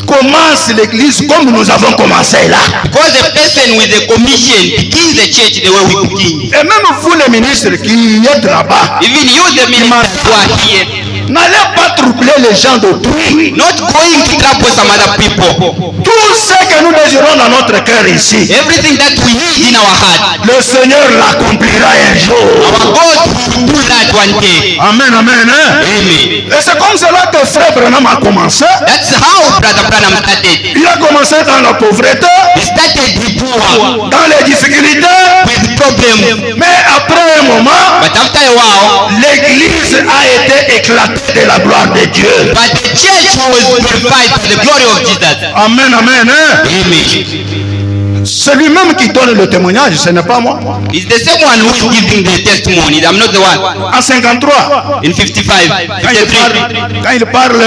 commence l'église comme nous avons commencé là. Because a person with a commission begins the church the way we begin. Et même vous les ministres qui êtes là-bas, Even you, the ministers who are here, n'allez pas troubler les gens d'autrui. not going to trouble some other people. Tout ce que nous désirons dans notre cœur ici, Everything that we need in our heart, le Seigneur l'accomplira un jour. our God will do that one day. Amen, amen. Hein? Amen. Et c'est comme cela que Frère Branham a commencé. That's how Brother Branham started. Il a commencé dans la pauvreté, He started with poor, dans les difficultés, with problems. mais après un moment, But after a while, l'église a été éclatée de la gloire de Dieu. but the church was glorified for the glory of Jesus. Amen, amen. Hein? Amen. C'est lui-même qui donne le témoignage, ce n'est pas moi. It's the same one who is giving the testimony. I'm not the one. En 53, In 55, quand il 53. parle,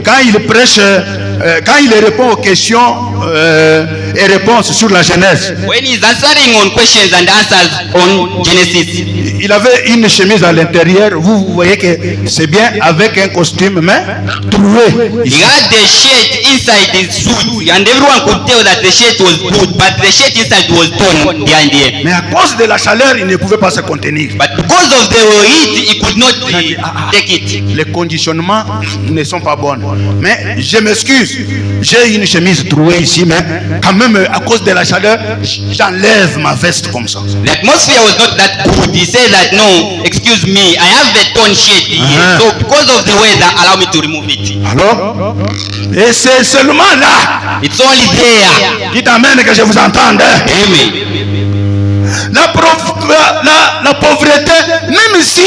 quand il prêche quand il répond aux questions et réponses sur la Genèse, when he's answering on questions and answers on Genesis, il avait une chemise à l'intérieur. Vous voyez que c'est bien avec un costume, mais troué. he had the shirt inside his suit, and everyone could tell that the shirt was good, but the shirt inside was torn behind here. Mais à cause de la chaleur, il ne pouvait pas se contenir. But because of the heat, he could not take it. Les conditionnements ne sont pas bons. Mais je m'excuse, j'ai une chemise trouée ici, mais quand même à cause de la chaleur, j'enlève ma veste comme ça. The atmosphere was not that good. He said that, no, excuse me, I have the torn shirt here. So because of the weather, allow me to remove it. Alors, et c'est seulement là, It's only there. qui t'amène que je vous entende. Amen. La pauvreté, même si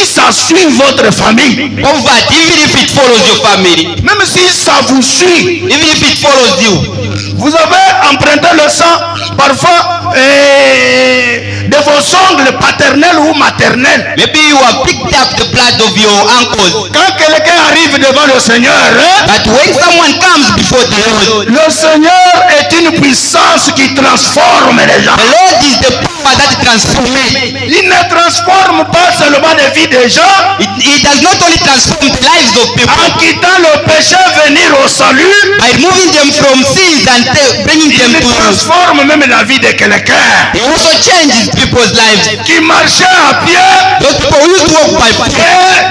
ça suit votre famille, Poverty, even if it follows your family, même si ça vous suit, even if it follows you, vous avez emprunté le sang parfois de vos ongles paternels ou maternels. maybe you have picked up the blood of your uncles. Quand quelqu'un arrive devant le Seigneur, But when someone comes before the Lord, le Seigneur est une puissance qui transforme les gens. the Lord is the power that transforms. Il ne transforme pas seulement les vies des gens. It does not only transform the lives of people En quittant le péché, venir au salut, by removing them from sins and bringing them il to us. transforme même la vie de quelqu'un He also changes people's lives. qui marchait à pied Those people who used to walk by foot,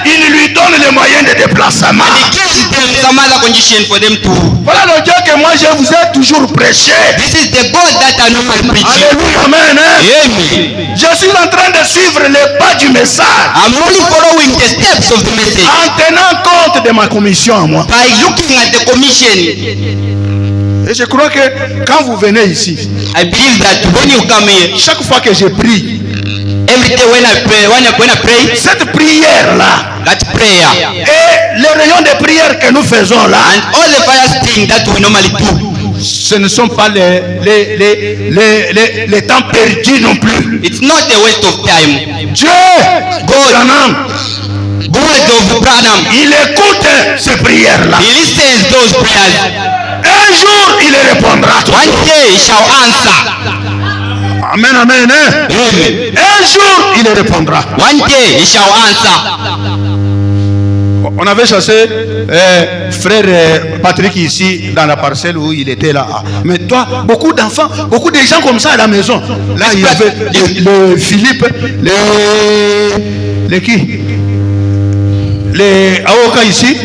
et il lui donne les moyens de déplacement. he gives them some other condition for them to. Voilà le Dieu que moi je vous ai toujours prêché. This is the God that I normally preach. Alléluia, amen. Amen. Je suis en train de suivre les pas du message I'm only following the steps of the message en tenant compte de ma commission à moi. by looking at the commission. Et je crois que quand vous venez ici, I believe that when you come here, chaque fois que je prie, every day when I pray, when I pray, cette prière-là that prayer et les rayons de prière que nous faisons là, and all the fasting that we normally do, ce ne sont pas les temps perdus non plus. it's not a waste of time. Dieu, God, God of Branham, il écoute ces prières-là. he listens those prayers. Un jour, il répondra. One day he shall answer. Amen, amen. Hein? Amen. Un jour, il répondra. One day he shall answer. On avait chassé frère Patrick ici dans la parcelle où il était là. Mais toi, beaucoup d'enfants, beaucoup de gens comme ça à la maison. Là, il y avait le Philippe, les qui? Les Aoka ici,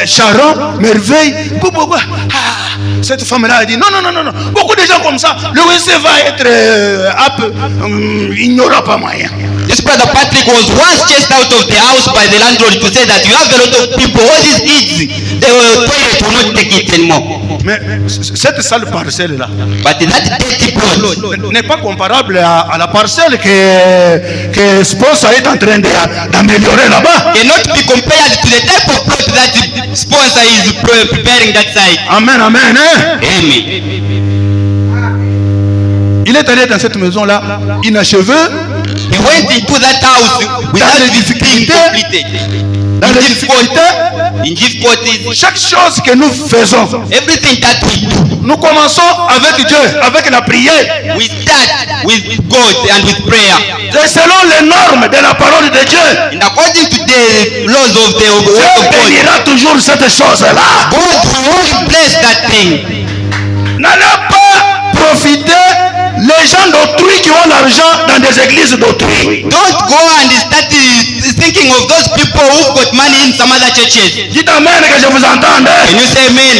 Sharon, Merveille. Cette femme-là a dit non. Beaucoup de gens comme ça. Le WC va être il n'y aura pas moyen. This brother Patrick was once chased out of the house by the landlord to say that you have a lot of people, all these kids, the toilet will not take it anymore. Mais cette sale parcelle-là But that dirty plot n'est pas comparable à la parcelle que Sponsor est en train d'améliorer là-bas. cannot be compared to the type of plot that sponsor is preparing that side. Amen, amen. Hein? Amen. Il est allé dans cette maison-là, inachevé, He went into that house without les being difficultés, completed. dans In les difficultés. In difficulties, Chaque chose que nous faisons, everything that we do, nous commençons avec Dieu, avec la prière. we start with God and with prayer. Et selon les normes de la parole de Dieu, And according to the laws of the word Dieu of God, bénira toujours cette chose-là. God will only bless that thing. N'allez pas profiter les gens d'autrui qui ont l'argent dans des églises d'autrui. Don't go and start thinking of those people who've got money in some other churches. Dites amen que je vous entende. Can you say amen?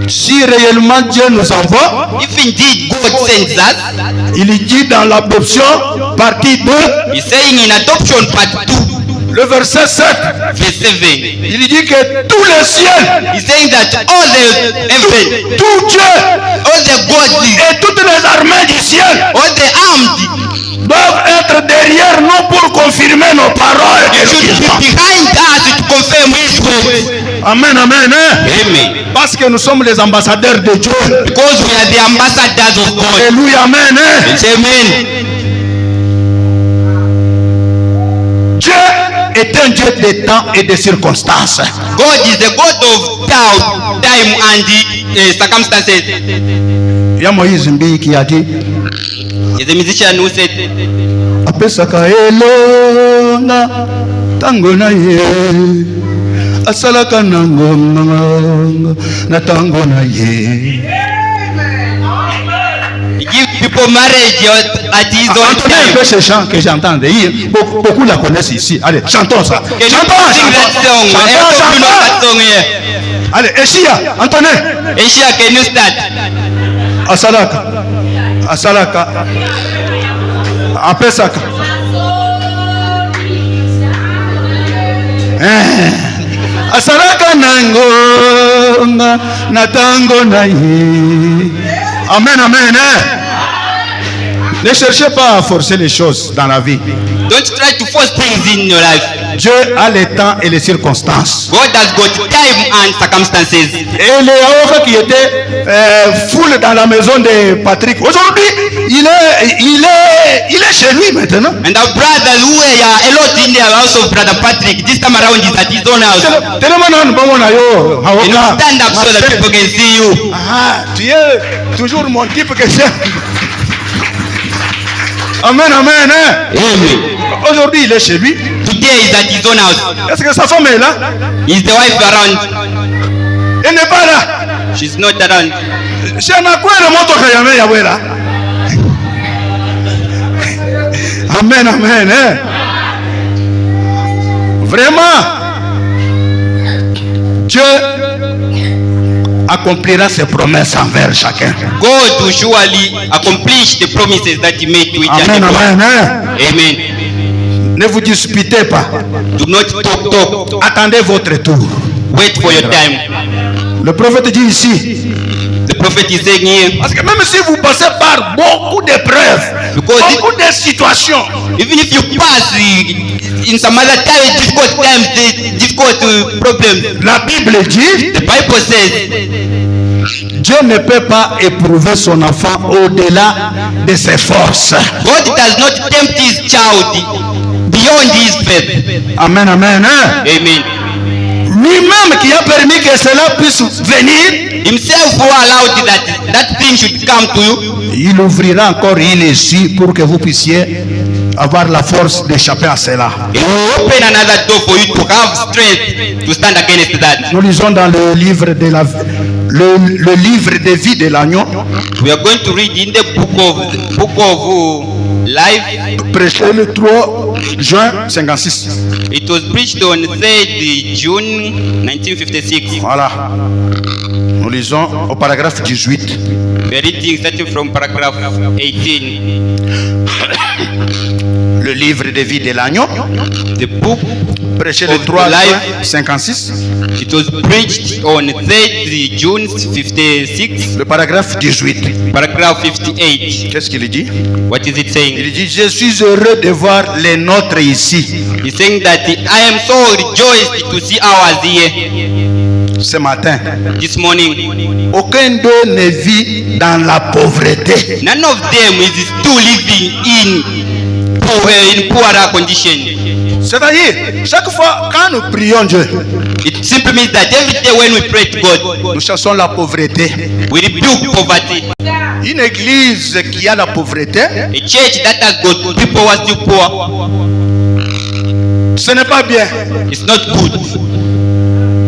Si réellement Dieu nous envoie, If indeed God sends us, il dit dans l'adoption, partie 2, he's saying in adoption part 2, le verset 7, verse 7, il dit que tous les ciels, he's saying that all the heaven, tout Dieu all the gods, et toutes les armées du ciel all the armed doivent être derrière nous pour confirmer nos paroles. should be behind us to confirm his word. Amen, amen. Hein? Amen. Parce que nous sommes les ambassadeurs de Dieu. Because we are the ambassadors of God. Alléluia, amen. Hein? Say amen. Dieu est un Dieu des temps et des circonstances. God is the God of time and circumstances. Il y a Moïse Mbi qui a dit, Is a musician who said, apesaka elonga tango na ye asalaka nango na tango na ye. he gives people marriage at his own Entendez un time. peu ces chants que j'entends. Beaucoup la connaissent ici. Allez, chantons ça. Can you Chantons, sing that song? chantons, I hope you know that chantons. song here. Allez, Eshia, entendez. Asia, can you start? Asalaka, apesaka. Asalaka nango na tango na ye. Amen, amen. Ne cherchez pas à forcer les choses dans la vie. Don't try to force things in your life. Dieu a les temps et les circonstances. God has got time and circumstances. Et les Haouka qui étaient full dans la maison de Patrick, aujourd'hui, il est chez lui maintenant. And our brothers who were a lot in the house of Brother Patrick, this time around is at his own house. Tellement non, bon, na yo, You know, Haouka. stand up so that people can see you. Ah, tu es toujours mon type que j'aime. Amen, amen. Hein? Amen. Aujourd'hui, il est chez lui. Today is at his own house. Est-ce que sa femme est là? Is the wife around? Elle n'est pas là. She's not around. C'est un accord de moto que yame yawela. Amen, amen. Hein? Vraiment, Dieu accomplira ses promesses envers chacun. God will surely accomplish the promises that he made to each and Amen, every one. amen. Hein? Amen. Ne vous disputez pas. Do not talk. Attendez votre tour. Wait for your time. Le prophète dit ici, The prophet is saying here, parce que même si vous passez par beaucoup d'épreuves, Because beaucoup de situations, even if you pass in some other time, difficult problems, la Bible dit, the Bible says Dieu ne peut pas éprouver son enfant au-delà de ses forces. God does not tempt his child beyond his faith. Amen, amen. Hein? Amen. Lui-même qui a permis que cela puisse venir, Himself who allowed that thing should come to you, il ouvrira encore une issue pour que vous puissiez avoir la force d'échapper à cela. He will open another door for you to have strength to stand against that. Nous lisons dans le livre de le livre de vie de l'agneau, We are going to read in the book of life. prêché le 3 juin 56. It was preached on 3rd June 1956. Voilà. Nous lisons au paragraphe 18. We are reading starting from paragraph 18. Le livre de vie de l'agneau, The book, prêché le Of 3 life. juin 56. it was preached on 3rd June 56, Le paragraphe 18. paragraph 58. Qu'est-ce qu'il dit? What is it saying? Il dit, je suis heureux de voir les nôtres ici He's saying that I am so rejoiced to see ours here ce matin. this morning. Aucun d'eux ne vit dans la pauvreté. None of them is still living in poorer condition. C'est-à-dire, chaque fois quand nous prions Dieu, It simply means that every day when we pray to God, nous chassons la pauvreté. we rebuke poverty. Une église qui a la pauvreté, A church that has got people who are still poor, ce n'est pas bien. it's not good.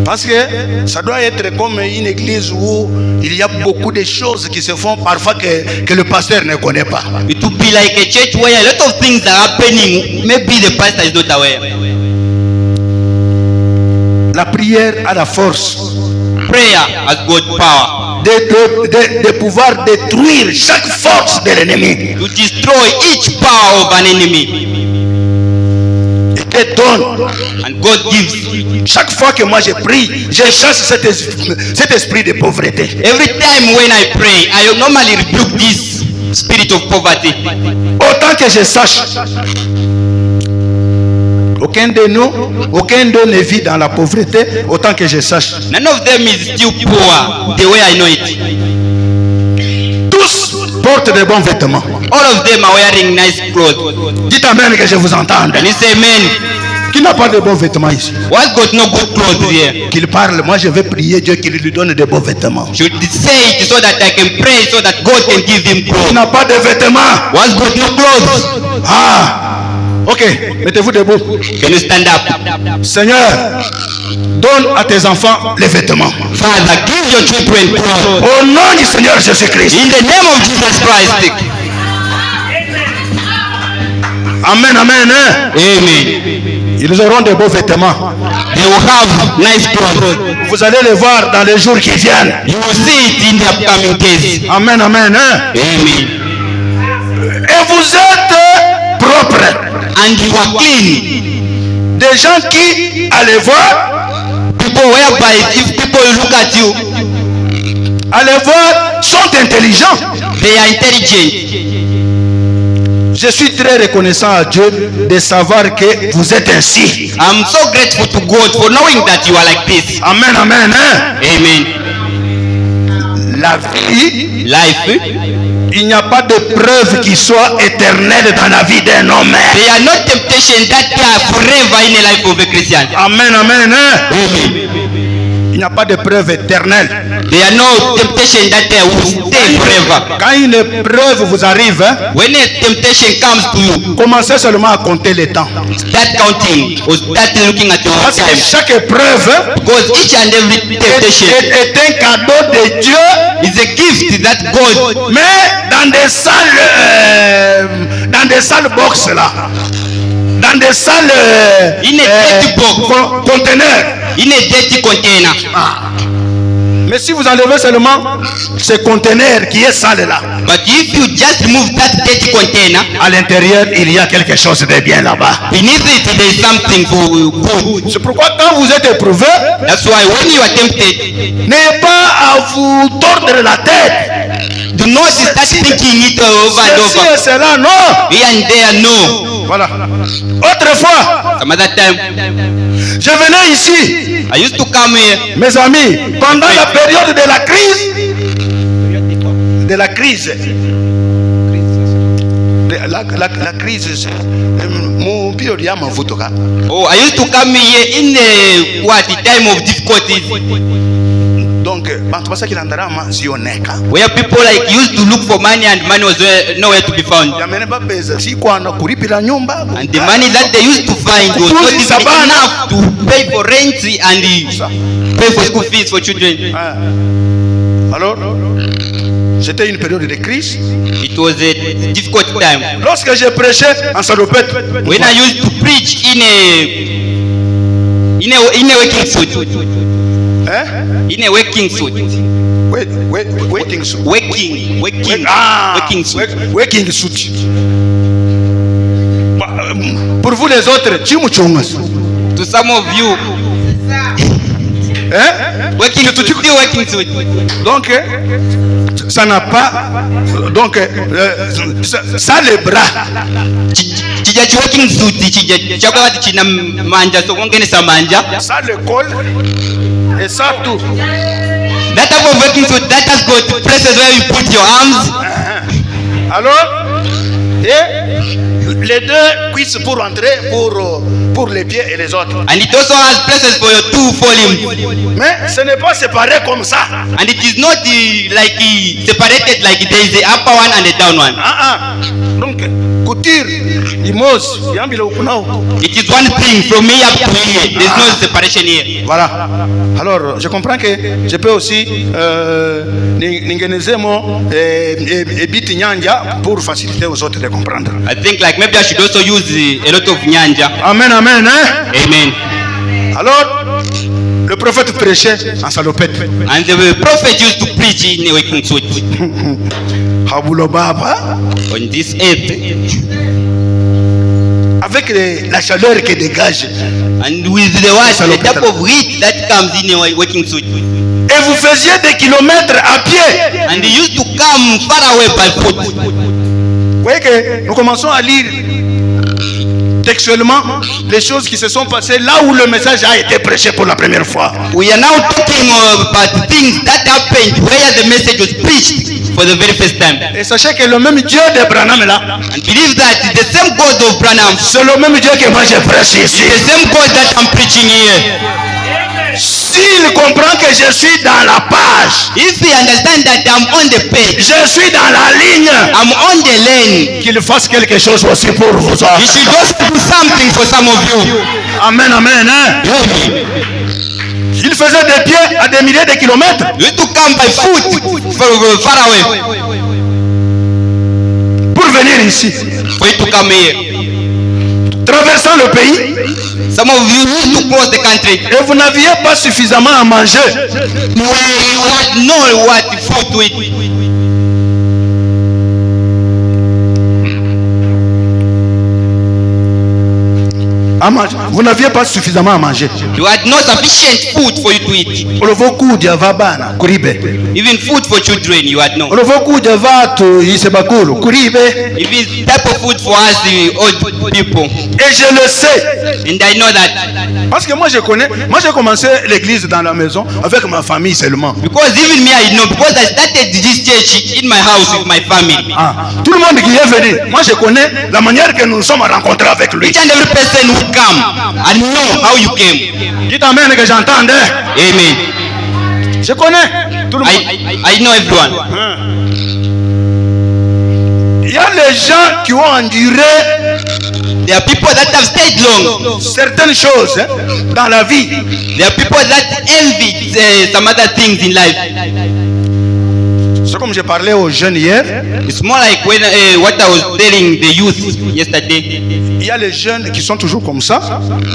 Parce que ça doit être comme une église où il y a beaucoup de choses qui se font parfois que le pasteur ne connaît pas. It would be like a church where a lot of things are happening. Maybe the pastor is not aware. La prière a la force Prayer has got power de pouvoir détruire chaque force de l'ennemi. to destroy each power of an enemy. Il te donne. And God gives. Chaque fois que moi je prie, je chasse cet esprit de pauvreté. Every time when I pray, I normally rebuke this spirit of poverty. Autant que je sache, aucun d'eux ne vit dans la pauvreté, autant que je sache. None of them is still poor the way I know it. Tous portent de bons vêtements. All of them are wearing nice clothes. Dites amen que je vous entende. Can you say amen? Qui n'a pas de bons vêtements ici? What's got no good clothes here? Qu'il parle. Moi, je vais prier Dieu qu'il lui donne de bons vêtements. Should say it so that I can pray so that God can give him Qui clothes. n'a pas de vêtements? What's got no clothes? Ah. Ok. Mettez-vous debout. Can you stand up? Seigneur, donne à tes enfants les vêtements. Father, give your children clothes. Au nom du Seigneur Jésus-Christ. In the name of Jesus Christ. Amen, amen. Hein? Amen. Ils auront de beaux vêtements. They will have nice clothes. Vous allez les voir dans les jours qui viennent. You will see it in the upcoming days. Amen, amen. Hein? Amen. Et vous êtes propres. And you are clean. Des gens qui, allez voir, People whereby if people look at you, allez voir, sont intelligents. they are intelligent. Je suis très reconnaissant à Dieu de savoir que vous êtes ainsi. I'm so grateful to God for knowing that you are like this. Amen, amen. Hein? Amen. La vie, Life, il n'y a pas de preuve qui soit éternelle dans la vie d'un homme. they are not temptation that they are forever in the life of a Christian. Amen, amen. Hein? Amen. Il n'y a pas de preuve éternelle. There are no temptation that they will stay forever. Quand une épreuve vous arrive, hein, When a temptation comes to you, commencez seulement à compter le temps. start counting or start looking at your Parce que time. chaque épreuve hein, Because each and every temptation est un cadeau de Dieu, is a gift that God, mais dans des salles box là, dans des salles In a dirty box. conteneurs. in a dirty container. Mais si vous enlevez seulement ce conteneur qui est sale là, But if you just remove that dirty container, à l'intérieur il y a quelque chose de bien là-bas. beneath it there is something for good. C'est pourquoi quand vous êtes éprouvé, That's why when you are tempted, n'ayez pas à vous tordre la tête. do not start thinking it over and Ceci over. et cela, non. Here and there, no. Voilà. Autrefois, Some other time, je venais ici, I used to come here mes amis, pendant la période de la crise. De la crise. La crise, c'est mon pire diamant photo. Oh, I used to come here in the time of difficulties, Donc, bantu basakila ndarama zioneka. where people like used to look for money and money was nowhere to be found. Yamene bapeza si kwana kulipira nyumba. And the money that they used to find was not even enough to pay for rent and pay for school fees for children. Ah. Alors, c'était une période de crise. It was a difficult time. Lorsque je prêchais en salopette, When I used to preach in a working suit, hein? in a working suit, Waiting suit. working suit. Working suit. Pour vous les autres, chimuchongas. To some of you, Hein? working suit, still working suit. Donc, ça n'a pas. Donc, ça les bras. Chija chi working suit chija chakwati china manja so kongenesa manja. Ça le col. Et ça tout. That type of working suit that has got places where you put your arms. Alors, et les deux cuisses pour entrer pour les pieds et les autres. And it also has places for your two limbs. Mais ce n'est pas séparé comme ça. And it is not separated like there is the upper one and the down one. Donc, couture, imos, yambile ukunao. It is one thing from here up to here. There is no separation here. Voilà. Alors, je comprends que je peux aussi ningenezemo et biti nyanja pour faciliter aux autres de comprendre. I think like maybe I should also use a lot of nyanja. Amen, amen. Hein? Amen. Alors, le prophète prêchait en salopette. And the prophet used to preach in a working suit. Habulo Baba, On this earth, avec la chaleur qui dégage. and with the type of heat that comes in a working suit. Et vous faisiez des kilomètres à pied. And they used to come far away by foot. Vous voyez que nous commençons à lire textuellement les choses qui se sont passées là où le message a été prêché pour la première fois. We are now talking about things that happened where the message was preached for the very first time. Et sachez que le même Dieu de Branham est là. And believe that the same God of Branham, C'est le même Dieu que moi je prêche ici. the same God that I'm preaching here. S'il comprend que je suis dans la page, If he understand that I'm on the page, je suis dans la ligne, I'm on the lane, qu'il fasse quelque chose aussi pour vous you autres. should also do something for some of you. Amen, amen. Hein? Il faisait des pieds à des milliers de kilomètres You need to come by foot far away pour venir ici, for you to come here. traversant le pays, Some of you need to cross the country. et vous n'aviez pas suffisamment à manger. You had no what food to eat. Vous n'aviez pas suffisamment à manger. You had no sufficient food for you to eat. Olovokuja vabana kuribe. Even food for children, you had no. Olovokuja vatu isebakulu kuribe. Even type of food for us, the old people. Et je le sais. And I know that. Parce que moi je connais. Moi j'ai commencé l'église dans la maison avec ma famille seulement. Because even me, I know. Because I started this church in my house with my family. Ah, tout le monde qui est venu, moi je connais la manière que nous nous sommes rencontrés avec lui. Each and every person who come, I know how you came. Dites amen que j'entende. Amen. Je connais tout le monde. I know everyone. Il y a les gens qui ont enduré There are people that have stayed long. certaines choses hein, dans la vie. There are people that envy some other things in life. C'est comme je parlais aux jeunes hier. It's more like when what I was telling the youth yesterday. Il y a les jeunes qui sont toujours comme ça.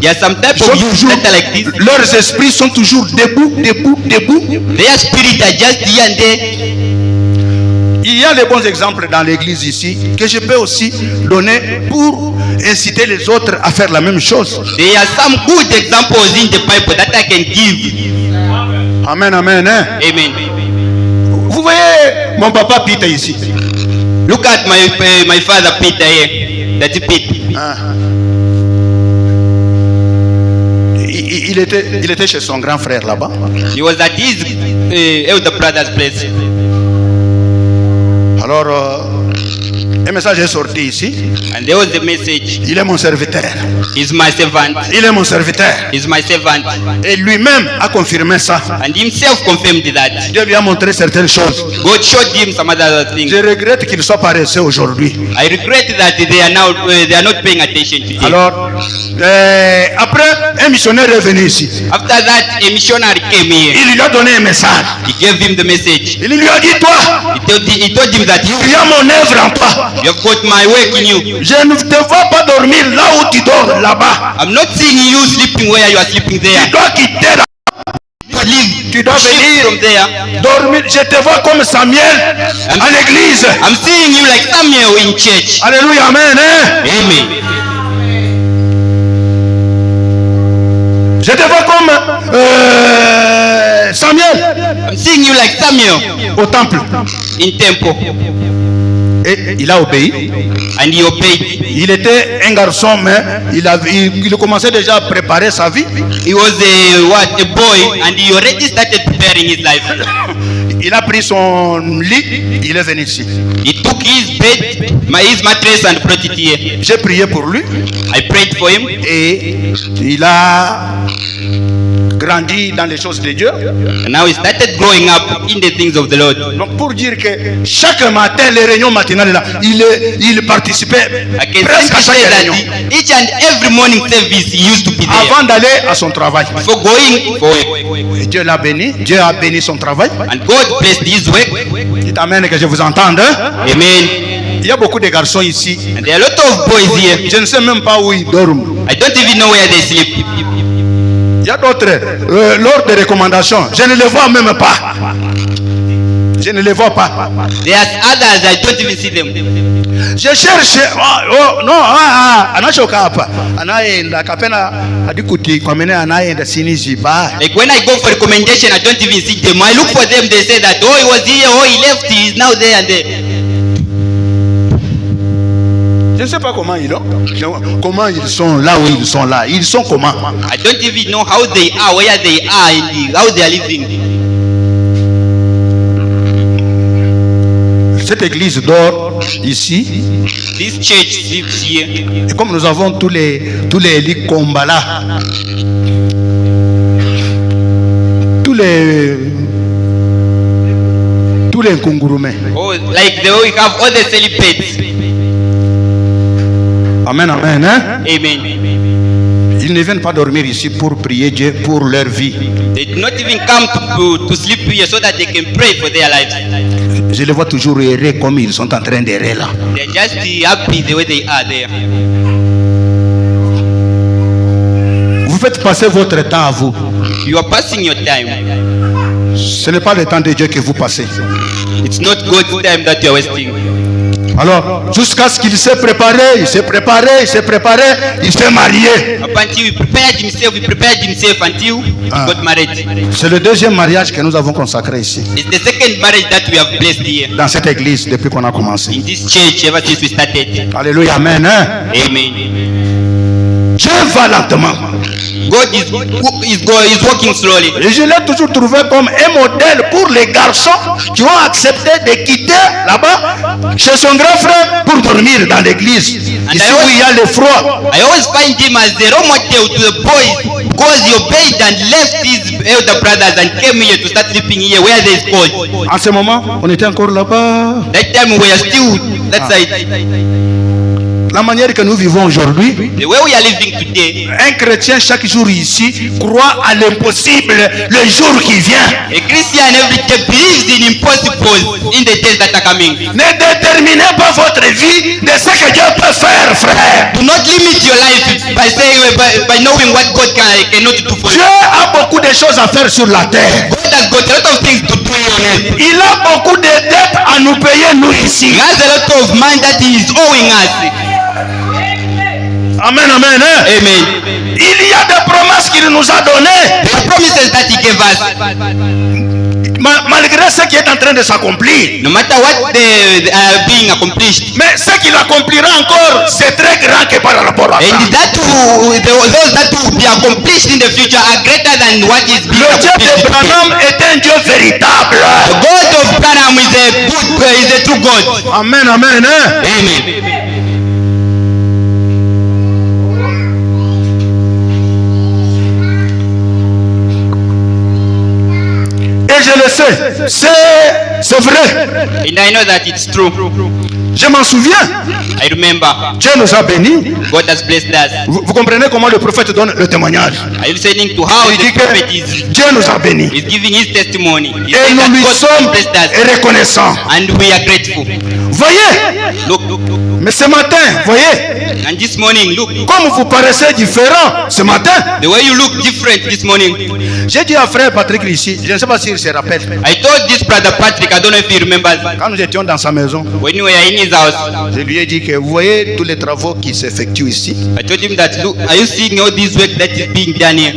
There are some type Ils sont of youth toujours, that are like this. leurs esprits sont toujours debout, debout, debout. Their spirit are just here and there. Il y a des bons exemples dans l'église ici que je peux aussi donner pour inciter les autres à faire la même chose. There are some good examples in the Bible that I can give. Amen, amen. Hein? Amen. Vous voyez mon papa Peter ici. Look at my father Peter here. That's Peter. Ah. Il était chez son grand frère là-bas. He was at his elder brother's place. Alors, un message est sorti ici. And there was a message. Il est mon serviteur. He's my servant. Il est mon serviteur. He's my servant. Et lui-même a confirmé ça. And himself confirmed that. Dieu lui a montré certaines choses. God showed him some other things. Je regrette qu'il soit paresseux aujourd'hui. I regret that they are not paying attention to him. Alors, après, un missionnaire est venu ici. After that, a missionary came here. Il lui a donné un message. He gave him the message. Il lui a dit, toi, He told him that tu as mon œuvre en toi. you have got my work in you. Je ne te vois pas dormir là où tu dors, là-bas. I'm not seeing you sleeping where you are sleeping Tu there. dois quitter là. You leave. Tu dois Shift venir from there. dormir. Je te vois comme Samuel à l'église. I'm seeing you like Samuel in church. Alléluia, amen. Hein? Amen. Je te vois comme Samuel I'm seeing you like Samuel au temple. in temple. Et il a obéi. And he obeyed. Il était un garçon, mais il commençait déjà à préparer sa vie. He was a boy, and he already started preparing his life. Il a pris son lit, il est venu ici. He took his bed, his mattress, and brought it here. J'ai prié pour lui I prayed for him, et il a grandi dans les choses de Dieu. and now he started growing up in the things of the Lord. Donc pour dire que chaque matin, les réunions matinales là, il participait I can presque à simply chaque say réunion. that each and every morning service he used to be there Avant d'aller à son travail. before going for work. Et Dieu l'a béni, Dieu a béni son travail. And God blessed his work. Dites amen que je vous entende. Hein? Amen. Il y a beaucoup de garçons ici. And there are a lot of boys here. Je ne sais même pas où ils dorment. I don't even know where they sleep. Il y a d'autres, lors des recommandations, je ne les vois même pas. Je ne les vois pas. There are others, I don't even see them. Je cherche, anachoka hapa. Anaenda kapena adikuti kwa mene anaenda sinizi ba. Like when I go for recommendation, I don't even see them. I look for them, they say that, oh, he was here, oh, he left, he is now there and there. Je ne sais pas comment ils sont là où ils sont là. Ils sont comment? I don't even know how they are, where they are, and how they are living. Cette église dort ici. This church lives here. Et comme nous avons tous les Likomba là, tous les Nkungurume. Oh, like the way we have all the celibates. Amen, amen. Hein? Amen. Ils ne viennent pas dormir ici pour prier Dieu pour leur vie. They do not even come to sleep here so that they can pray for their lives. Je les vois toujours errer comme ils sont en train d'errer là. They are just happy the way they are there. Vous faites passer votre temps à vous. You are passing your time. Ce n'est pas le temps de Dieu que vous passez. It's not God's time that you are wasting. Alors, jusqu'à ce qu'il s'est préparé, il s'est marié. Up until he prepared himself until he got married. C'est le deuxième mariage que nous avons consacré ici, It's the second marriage that we have blessed here dans cette église, depuis qu'on a commencé. in this church ever since we started. Alléluia, amen. Hein? Amen. Dieu va lentement. God is walking slowly. Et je l'ai toujours trouvé comme un modèle pour les garçons qui ont accepté de quitter là-bas chez son grand frère pour dormir dans l'église. Ici où il y a le froid. I always find him as the role model to the boys because he obeyed and left his elder brothers and came here to start sleeping here where there is cold. En ce moment, on était encore là-bas. That time we are still that side. La manière que nous vivons aujourd'hui, The way we are living today, un chrétien chaque jour ici croit à l'impossible le jour qui vient. a Christian every day believes in impossible in the days that are coming. Ne déterminez pas votre vie de ce que Dieu peut faire, frère. Do not limit your life by saying by knowing what God cannot do for Dieu you. a beaucoup de choses à faire sur la terre. God has got a lot of things to do on earth. Il a beaucoup de dettes à nous payer, nous ici. He has a lot of money that he is owing us. Amen, amen. Hein? Amen. Il y a des promesses qu'il nous a données. The promises that he gave us, Malgré ce qui est en train de s'accomplir. no matter what they are being accomplished, Mais ce qu'il accomplira encore, c'est très grand que par rapport à ça. and those that will be accomplished in the future are greater than what is being Le Dieu accomplished. de Branham est un Dieu véritable. The God of Branham is a true God. Amen, amen. Hein? Amen. Et je le sais, c'est vrai. And I know that it's true. Je m'en souviens. I remember Dieu nous a bénis. God has blessed us. Vous comprenez comment le prophète donne le témoignage. Are you listening to how Il dit the prophet que Dieu nous a bénis. is giving his testimony? He Et said nous that lui God sommes blessed us reconnaissants. and we are grateful. Voyez, Look, mais ce matin, voyez, and this morning, look, comme vous paraissez différent ce matin. the way you look different this morning. J'ai dit à frère Patrick ici, je ne sais pas s'il se rappelle, I told this brother Patrick, I don't know if he remembers, quand nous étions dans sa maison, when we were in his house, je lui ai dit que vous voyez tous les travaux qui s'effectuent ici. I told him that, look, are you seeing all this work that is being done here?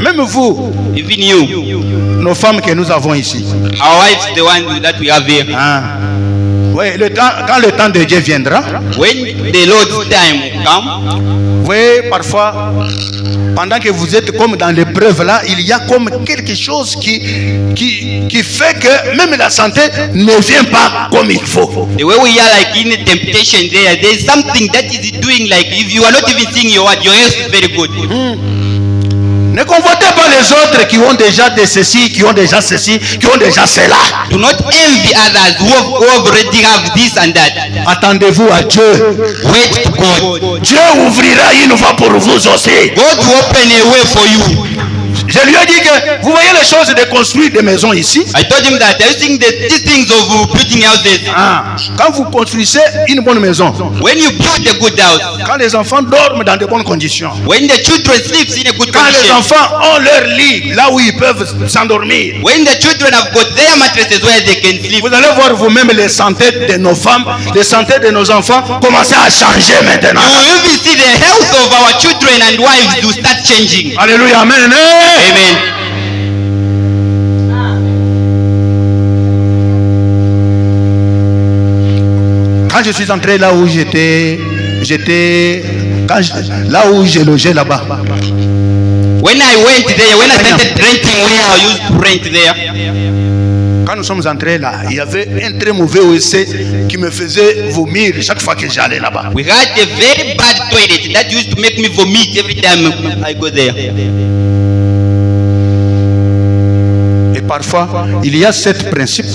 Même vous, Even you, nos femmes que nous avons ici. our wives, the one that we have here. Oui, quand le temps de Dieu viendra, When the Lord's time will come, vous voyez, parfois, pendant que vous êtes comme dans l'épreuve là, il y a comme quelque chose qui fait que même la santé ne vient pas comme il faut. the way we are like in temptation there is something that is doing like if you are not even seeing your word, your health is very good. Ne convoitez pas les autres qui ont déjà de ceci, qui ont déjà ceci, qui ont déjà cela. Do not envy others who already have this and that. Attendez-vous à Dieu. Wait to God. Dieu ouvrira une voie pour vous aussi. God will open a way for you. Je lui ai dit que vous voyez les choses de construire des maisons ici. I told him that I think that these things of building houses, Quand vous construisez une bonne maison, when you build a good house, quand les enfants dorment dans de bonnes conditions, when the children sleep in a good quand les condition, enfants ont leur lit là où ils peuvent s'endormir, when the children have got their mattresses where they can sleep, vous allez voir vous-même les santé de nos femmes, les santé de nos enfants commencer à changer maintenant. you will see the health of our children and wives to start changing. Alléluia, amen. Amen. Quand je suis entré là où j'étais là où j'ai logé là-bas. When I went there, when I started renting where I used to rent there, Quand nous sommes entrés là, il y avait un très mauvais WC qui me faisait vomir chaque fois que j'allais là-bas. we had a very bad toilet that used to make me vomit every time I go there. Et parfois, il y a 7 principes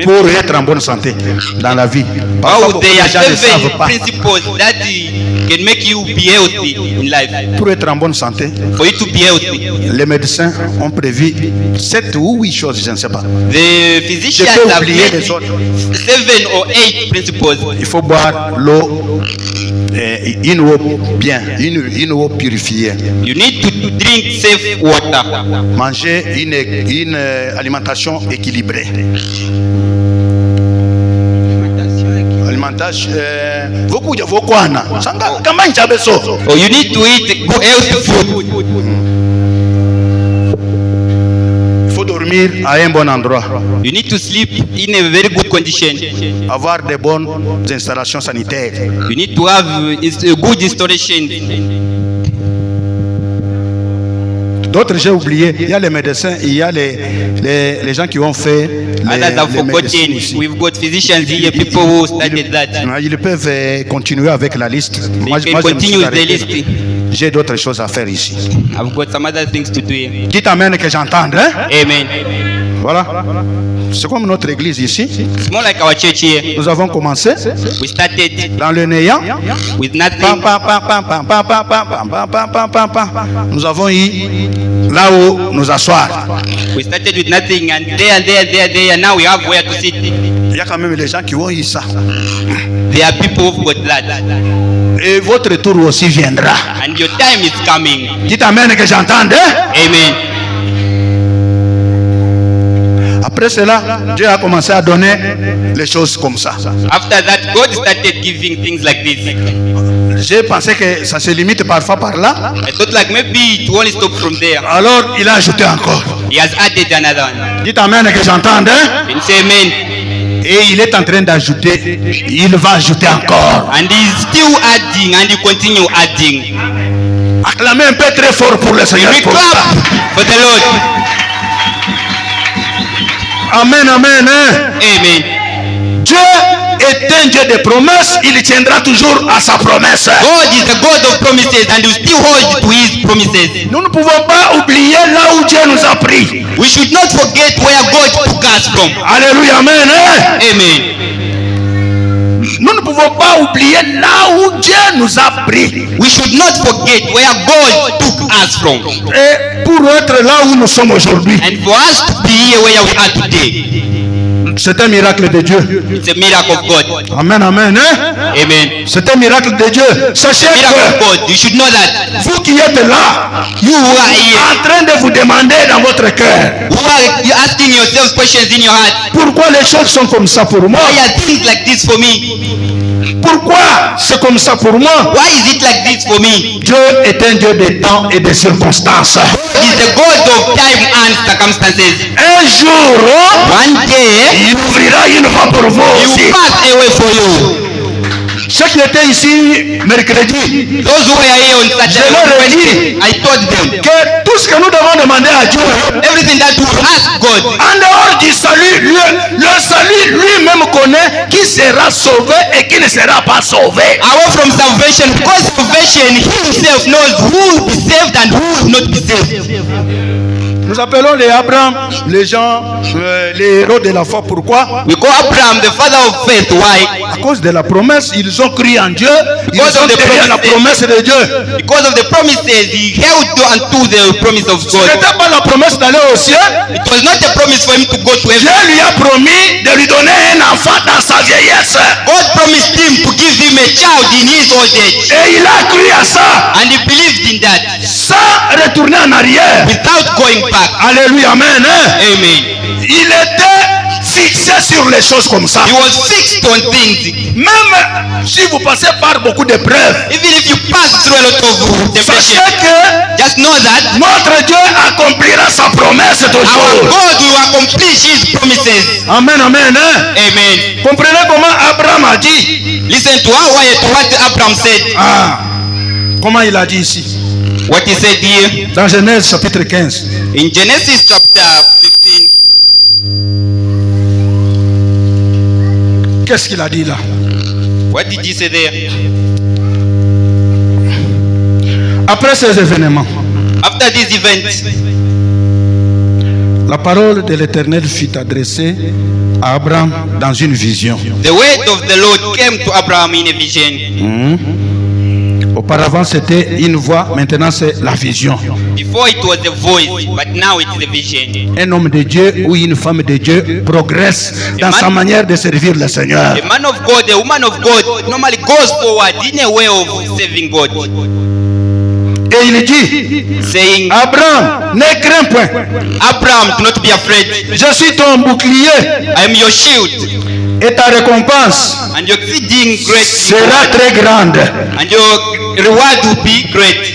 pour être en bonne santé dans la vie. Parfois, Oh, beaucoup there de are gens ne savent 7 pas. principles that can make you be healthy in life. Pour être en bonne santé, For you to be healthy, les médecins ont prévu 7 ou 8 choses, je ne sais pas. the physicians Je peux have oublier made les autres. 7 or 8 principles. Il faut boire l'eau, une eau bien, une eau purifiée. You need to drink safe water. Manger une alimentation équilibrée. Alimentation, vokwana. Kama nchabe so. Or you need to eat good healthy food. Il faut dormir à un bon endroit. You need to sleep in a very good condition. Avoir de bonnes installations sanitaires. You need to have a good installation. D'autres, j'ai oublié. Il y a les médecins, il y a les gens qui ont fait Others have les médecines forgotten. ici. We've got physicians here, people who studied that. Ils peuvent continuer avec la liste. Moi, They moi, can je me suis continue with the arrêté. list. J'ai d'autres choses à faire ici. I've got some other things to do here. Dites amen que j'entende. Hein? Amen. Voilà. C'est comme notre église ici. It's more like our church here. Nous avons commencé We started dans le néant. with Pam, nothing. pam, pam, pam, pam, pam, pam, pam, pam, pam, pam, pam, pam, pam. Nous avons eu là où nous asseoir. We started with nothing, and there. Now we have where to sit. Il y a quand même les gens qui ont eu ça. There are people who've got that. Et votre tour aussi viendra. And your time is coming. Dites amen que j'entende. Hein? Amen. Après cela, Dieu a commencé à donner les choses comme ça. After that, God started giving things like this. J'ai pensé que ça se limite parfois par là. I thought like maybe it won't stop from there. Alors, il a ajouté encore. He has added another one. Dites amen que j'entende. Hein? And say amen. Et il est en train d'ajouter. Il va ajouter encore. And he's still adding, and he continue adding. Acclamez un peu très fort pour le Seigneur. We pour clap ça. for the Lord. Amen, amen. Hein? Amen. Dieu est un Dieu de promesses. Il tiendra toujours à sa promesse. God is the God of promises, and he will still hold to his promises. Nous ne pouvons pas oublier là où Dieu nous a pris. We should not forget where God took us from. Alléluia, amen. Hein? Amen. Nous ne pouvons pas oublier là où Dieu nous a pris. We should not forget where God took us from. Et pour être là où nous sommes aujourd'hui, And for us to be here where we are today, c'est un miracle de Dieu. it's a miracle of God. Amen, amen. Hein? Amen. C'est un miracle de Dieu. Sachez Miracle of que God. You should know that. vous qui êtes là, You who are here, en train de vous demander dans votre cœur, who are you asking yourself questions in your heart. pourquoi les choses sont comme ça pour moi? Why are things like this for me? Pourquoi c'est comme ça pour moi? Why is it like this for me? Dieu est un Dieu de temps et de circonstances. God is the God of time and circumstances. Un jour, One day, il ouvrira une voie pour vous He aussi. will pass away for you. Ceux qui étaient ici mercredi, Those who were here on Saturday, Je leur ai dit. I told them que tout ce que nous devons demander à Dieu, everything that we ask God, en dehors du salut, le salut lui-même connaît qui sera sauvé et qui ne sera pas sauvé. away from salvation, because salvation, He Himself knows who will be saved and who will not be saved. Nous appelons les Abraham, les gens, les héros de la foi. Pourquoi? We call Abraham the father of faith. Why? À cause de la promesse, ils ont cru en Dieu. Ils Because ont of the tenu la promises. promesse de Dieu. Because of the promises, he held unto the promise of Ce God. n'était pas la promesse d'aller au ciel. It was not a promise for him to go to Dieu heaven. lui a promis de lui donner un enfant dans sa vieillesse. God promised him to give him a child in his old age. Et il a cru à ça, And he believed in that sans retourner en arrière. without going back. Alléluia, amen. Hein? Amen. Il était fixé sur les choses comme ça. He was fixed on things. Même si vous passez par beaucoup d'épreuves, Even if you pass through a lot of sachez temptation, que just know that notre Dieu accomplira sa promesse our toujours. God will accomplish His promises. Amen, amen. Hein? Amen. Comprenez comment Abraham a dit. Listen to what Abraham said. Ah, comment il a dit ici? What he said here Dans Genèse chapitre 15. in Genesis chapter 15. Qu'est-ce qu'il a dit là? What did he say there? Après ces événements, After this event, la parole de l'Éternel fut adressée à Abraham dans une vision. the word of the Lord came to Abraham in a vision. Auparavant, c'était une voix, maintenant c'est la vision. Before it was a voice, but now it is a vision. Un homme de Dieu ou une femme de Dieu progresse dans sa manière de servir le Seigneur. A man of God, a woman of God normally goes forward in a way of serving God, Et il dit, saying, Abraham, ne crains point. Abraham, do not be afraid. Je suis ton bouclier I am your shield, et ta récompense and your exceeding great sera reward, très grande. and your reward will be great.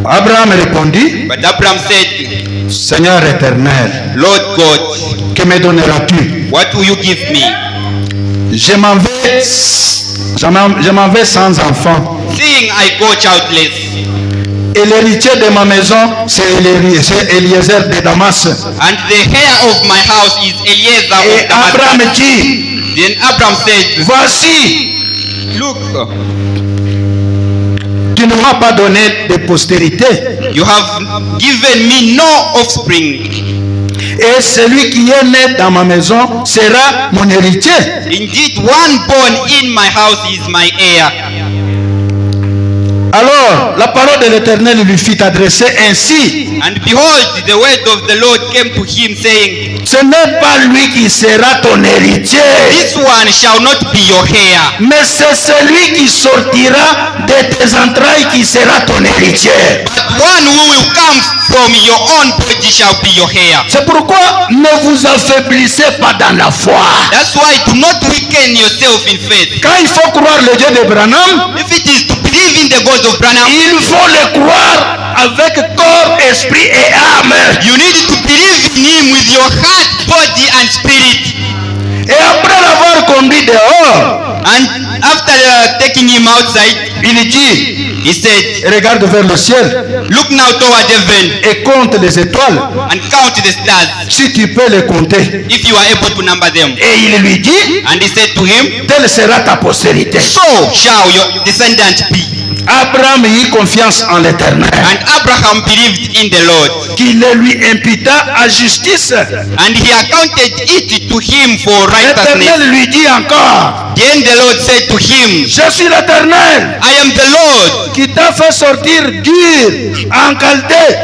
Abraham répondit, But Abraham said, Seigneur éternel, Lord God, que me donneras-tu? what will you give me? Je m'en vais sans enfant. Seeing I go childless, Et l'héritier de ma maison, c'est Eliezer de Damas. and the heir of my house is Eliezer Et of Damascus. Abraham dit, Then Abraham said, voici, Look, tu ne m'as pas donné de postérité. you have given me no offspring. Et celui qui est né dans ma maison sera mon héritier. Indeed, one born in my house is my heir. Alors, la parole de l'Éternel lui fit adresser ainsi. And behold, the word of the Lord came to him, saying, Ce n'est pas lui qui sera ton héritier, This one shall not be your heir, mais c'est celui qui sortira de tes entrailles qui sera ton héritier. but one who will come from your own body shall be your heir. C'est pourquoi ne vous affaiblissez pas dans la foi. That's why do not weaken yourself in faith. Quand il faut croire le Dieu de Branham, If it is to believe in the God of Branham, il faut le croire avec corps, esprit et âme. you need to believe in him with your heart, body, and spirit. Et après l'avoir conduit dehors, And after taking him outside, il dit, he said, regarde vers le ciel Look now toward heaven et compte les étoiles, and count the stars, si tu peux les compter. if you are able to number them. Et il lui dit, And he said to him, telle sera ta postérité. So shall your descendant be. Abraham eut confiance en l'Éternel, And Abraham believed in the Lord, qui le lui imputa à justice. and he accounted it to him for righteousness. L'Éternel lui dit encore, Then the Lord said to him, je suis l'Éternel I am the Lord qui t'a fait sortir d'Ur en Chaldée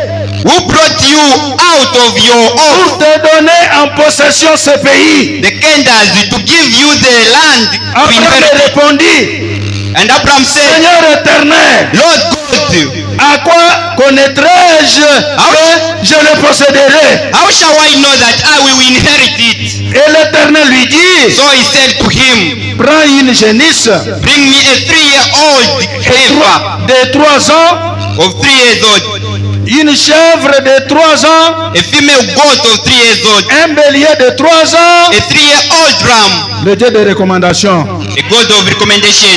who brought you out of your pour own, te donner en possession ce pays. the Canaanites, to give you the land to Abraham inherit. répondit, And Abraham said, Seigneur éternel, Lord God, à quoi connaîtrai-je que je le posséderai? how shall I know that I will inherit it? Et l'Éternel lui dit, So he said to him, prends une génisse Bring me a 3-year-old heifer de 3 ans, of 3 years old, une chèvre de 3 ans, a female goat of 3 years old, un bélier de 3 ans, a 3-year-old ram, le Dieu de recommandation, a god of recommendation,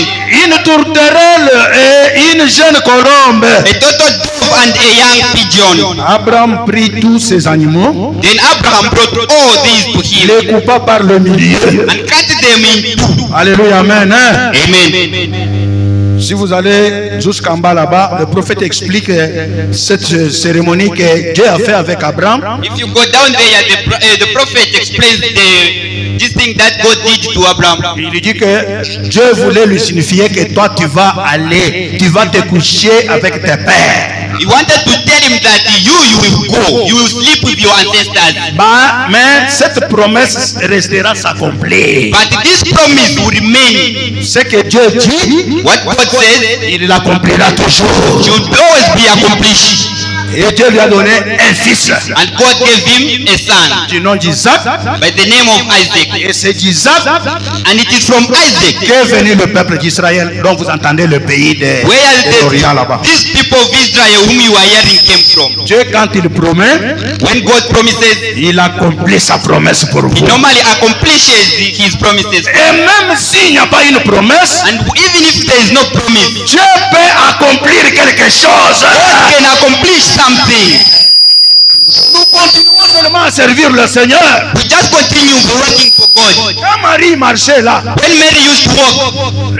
une tourterelle et une jeune colombe. a turtle dove and a young pigeon. Abraham prit tous ces animaux, Then Abraham brought all these to him les coupa par le milieu. and cut them in two. Alléluia, amen. Hein? Amen. Si vous allez jusqu'en bas là-bas, le prophète explique cette cérémonie que Dieu a fait avec Abraham. If you go down there, the prophet explains this thing that God did to Abraham. Il dit que Dieu voulait lui signifier que toi tu vas aller, tu vas te coucher avec tes pères. He wanted to tell him that you will go, you will sleep with your ancestors. Bah, mais cette promesse restera s'accomplir. But this promise will remain. Ce que Dieu dit, What God says il l'accomplira toujours. should always be accomplished. Et Dieu lui a donné un fils and God gave him a son du nom d'Isaac. by the name of Isaac. Et c'est d'Isaac And it is from Isaac qu'est venu le peuple d'Israël, dont vous entendez le pays de l'Orient là-bas. these people of Israel whom you are hearing came from. Dieu, quand il promet, When God promises, il accomplit sa promesse pour he vous. normally accomplishes his promises. Et même s'il n'y a pas une promesse, And even if there is no promise, Dieu peut accomplir quelque chose. God can accomplish something. Nous continuons seulement à servir le Seigneur. We just continue working for God. Quand Marie marchait là, When Mary used to walk,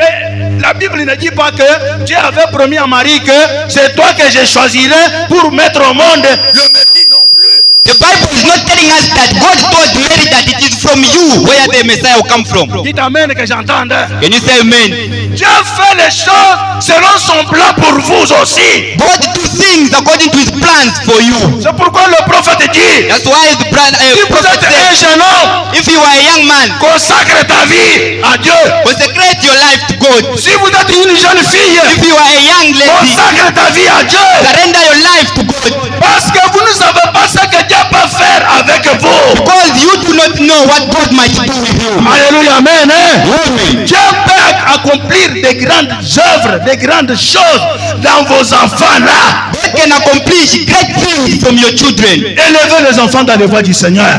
la Bible ne dit pas que Dieu avait promis à Marie que c'est toi que je choisirai pour mettre au monde le Messie non plus. the Bible is not telling us that God told Mary that it is from you where the Messiah will come from. Dites amen que j'entende. Can you say amen? Dieu fait les choses selon son plan pour vous aussi. God do things according to his plans for you. C'est pourquoi le prophète dit, That's why the si vous prophet êtes un said, jeune homme, if you are a young man, consacre ta vie à Dieu. consecrate your life to God. Si vous êtes une jeune fille, If you are a young lady, consacre ta vie à Dieu. surrender your life to God. Parce que vous ne savez pas ce que Dieu peut faire avec vous. Because you do not know what God might do with you. Alléluia, amen. Amen. Dieu peut accomplir des grandes œuvres, des grandes choses dans vos enfants là. God can accomplish great things from your children. Élevez les enfants dans les voies du Seigneur.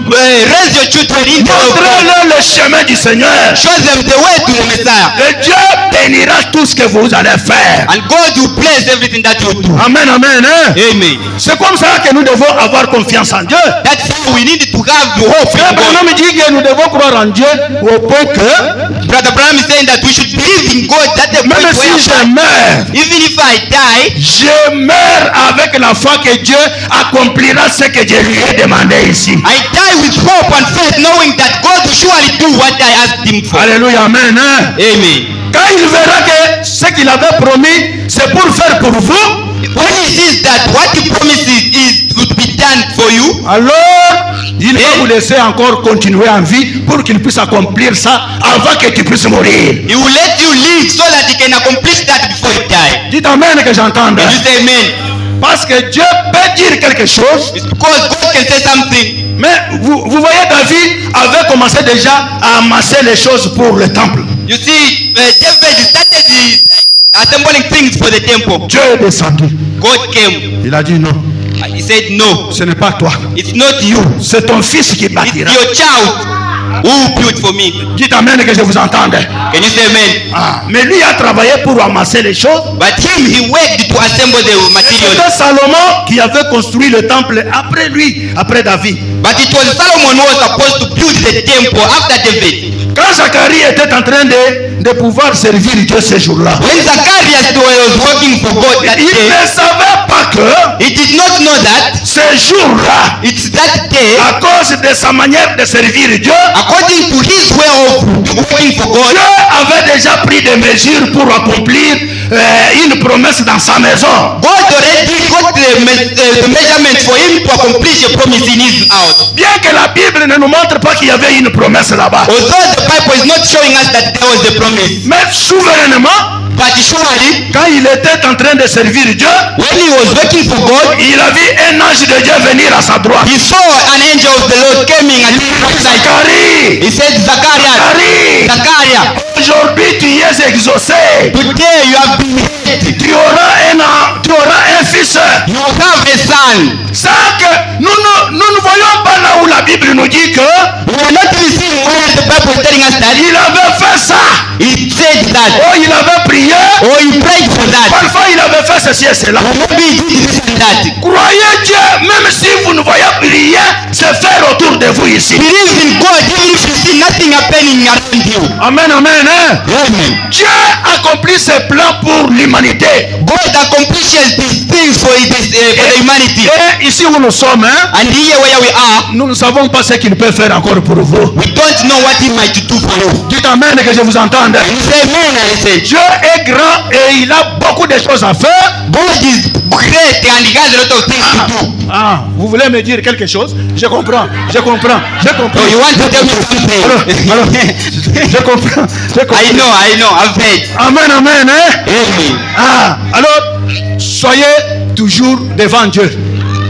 Raise your children in the way. Montrez-leur le chemin du Seigneur. Show them the way to the Messiah. Et Dieu bénira tout ce que vous allez faire. And God will bless everything that you do. Amen, amen. Amen. C'est comme ça que nous devons avoir confiance en Dieu. That's how we need to have the hope in God. Abraham dit que nous devons croire en Dieu au point que Brother Branham is saying that we should believe in God. That the point même si where je meurs, even if I die, je meurs avec la foi que Dieu accomplira ce que je lui ai demandé ici. I die with hope and faith, knowing that God will surely do what I asked him for. Alléluia, amen. Amen. Quand il verra que ce qu'il avait promis, c'est pour faire pour vous, When he sees that what he promises is to be done for you, alors il va vous laisser encore continuer en vie pour qu'il puisse accomplir ça avant que tu puisses mourir. he will let you live so that he can accomplish that before you die. Dites amen que j'entende. Can you say amen? Parce que Dieu peut dire quelque chose, It's because God can say something. mais vous voyez David avait commencé déjà à amasser les choses pour le temple. You see, David started assembling things for the temple. Dieu est descendu. God came. Il a dit non, He said, no, ce n'est pas toi. it's not you. C'est ton fils qui It's bâtira. your child who built for me. Dites amen que je vous entende. Can you say amen? Ah, mais lui a travaillé pour amasser les choses. But he worked to assemble the materials. C'était Salomon qui avait construit le temple après lui, après David. But it was Solomon who was supposed to build the temple after David. Quand Zacharie était en train de pouvoir servir Dieu ce jour-là, When Zacharias was working for God that il day, ne savait pas que he did not know that ce jour-là, it's that day, à cause de sa manière de servir Dieu, according to his way of working for God, Dieu avait déjà pris des mesures pour accomplir une promesse dans sa maison. God already got the measurement for him to accomplish a promise in his house. Bien que la Bible ne nous montre pas qu'il y avait une promesse là-bas. Although the Bible is not showing us that there was a promise, Mais souverainement, but surely, quand il était en train de servir Dieu, when he was working for God, il a vu un ange de Dieu venir à sa droite. he saw an angel of the Lord coming and he prophesied. Zacharie, He said, Zacharias, Zacharias, aujourd'hui tu es exaucé. today you have been healed. Tu auras un fils. You have a son. Ça que nous ne voyons pas là où la Bible nous dit que We are not even seeing where the Bible is telling us that il avait fait ça. he said that, Oh, il avait prié. or he prayed for that, Parfois il avait fait ceci et cela. or maybe he did this and that. Croyez Dieu, même si vous ne voyez rien se faire autour de vous ici. Believe in God even if you see nothing happening around you. Amen, amen. Hein? Amen. Dieu accomplit ses plans pour l'humanité. God accomplishes these things for the humanity. Et ici où nous sommes, hein, And here where we are, nous ne savons pas ce qu'il peut faire encore pour vous. we don't know what he might do for you. Dites amen que je vous entende. You say amen, I say. Dieu est grand et il a beaucoup de choses à faire. God is great and he has a lot of things to do. Ah, vous voulez me dire quelque chose? Je comprends. So you want to tell me something? Alors, je comprends. I know, I've heard. Amen, amen. Hein? Amen. Ah, alors, soyez toujours devant Dieu.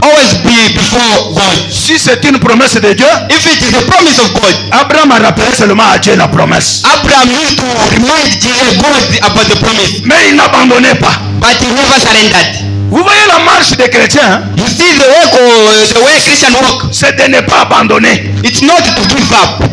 Always be before God. Si c'est une promesse de Dieu, If it is a promise of God, Abraham a rappelé seulement à Dieu la promesse. Abraham used to remind God about the promise, Mais il n'abandonnait pas. but he never surrendered. Vous voyez la marche des chrétiens, hein? You see the way Christian walk. C'est de ne pas abandonner. It's not to give up.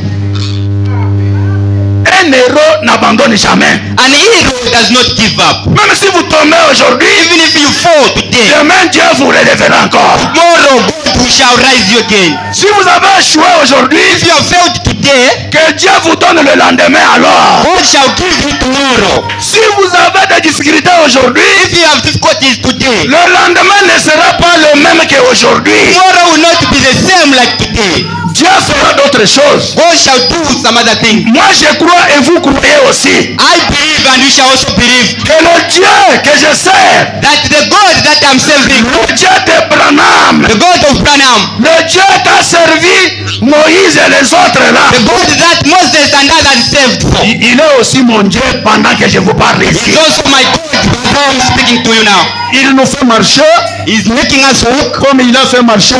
Un héros n'abandonne jamais. An hero does not give up. Même si vous tombez aujourd'hui, Even if you fall today, demain Dieu vous relèvera encore. tomorrow God shall rise you again. Si vous avez échoué aujourd'hui, If you have failed today, que Dieu vous donne le lendemain alors. God shall give you tomorrow. Si vous avez des difficultés aujourd'hui, If you have difficulties today, le lendemain ne sera pas le même qu'aujourd'hui. tomorrow will not be the same like today. Dieu fera d'autres choses. God shall do some other things. Moi je crois et vous croyez aussi I believe and you shall also believe que le Dieu que je sers, that the God that I'm serving, le Dieu de Branham, the God of Branham, le Dieu qu'a servi Moïse et les autres là, the God that Moses and others saved for, il est aussi mon Dieu pendant que je vous parle ici. is also my God who I'm speaking to you now. Il nous fait marcher He's making us walk comme il a fait marcher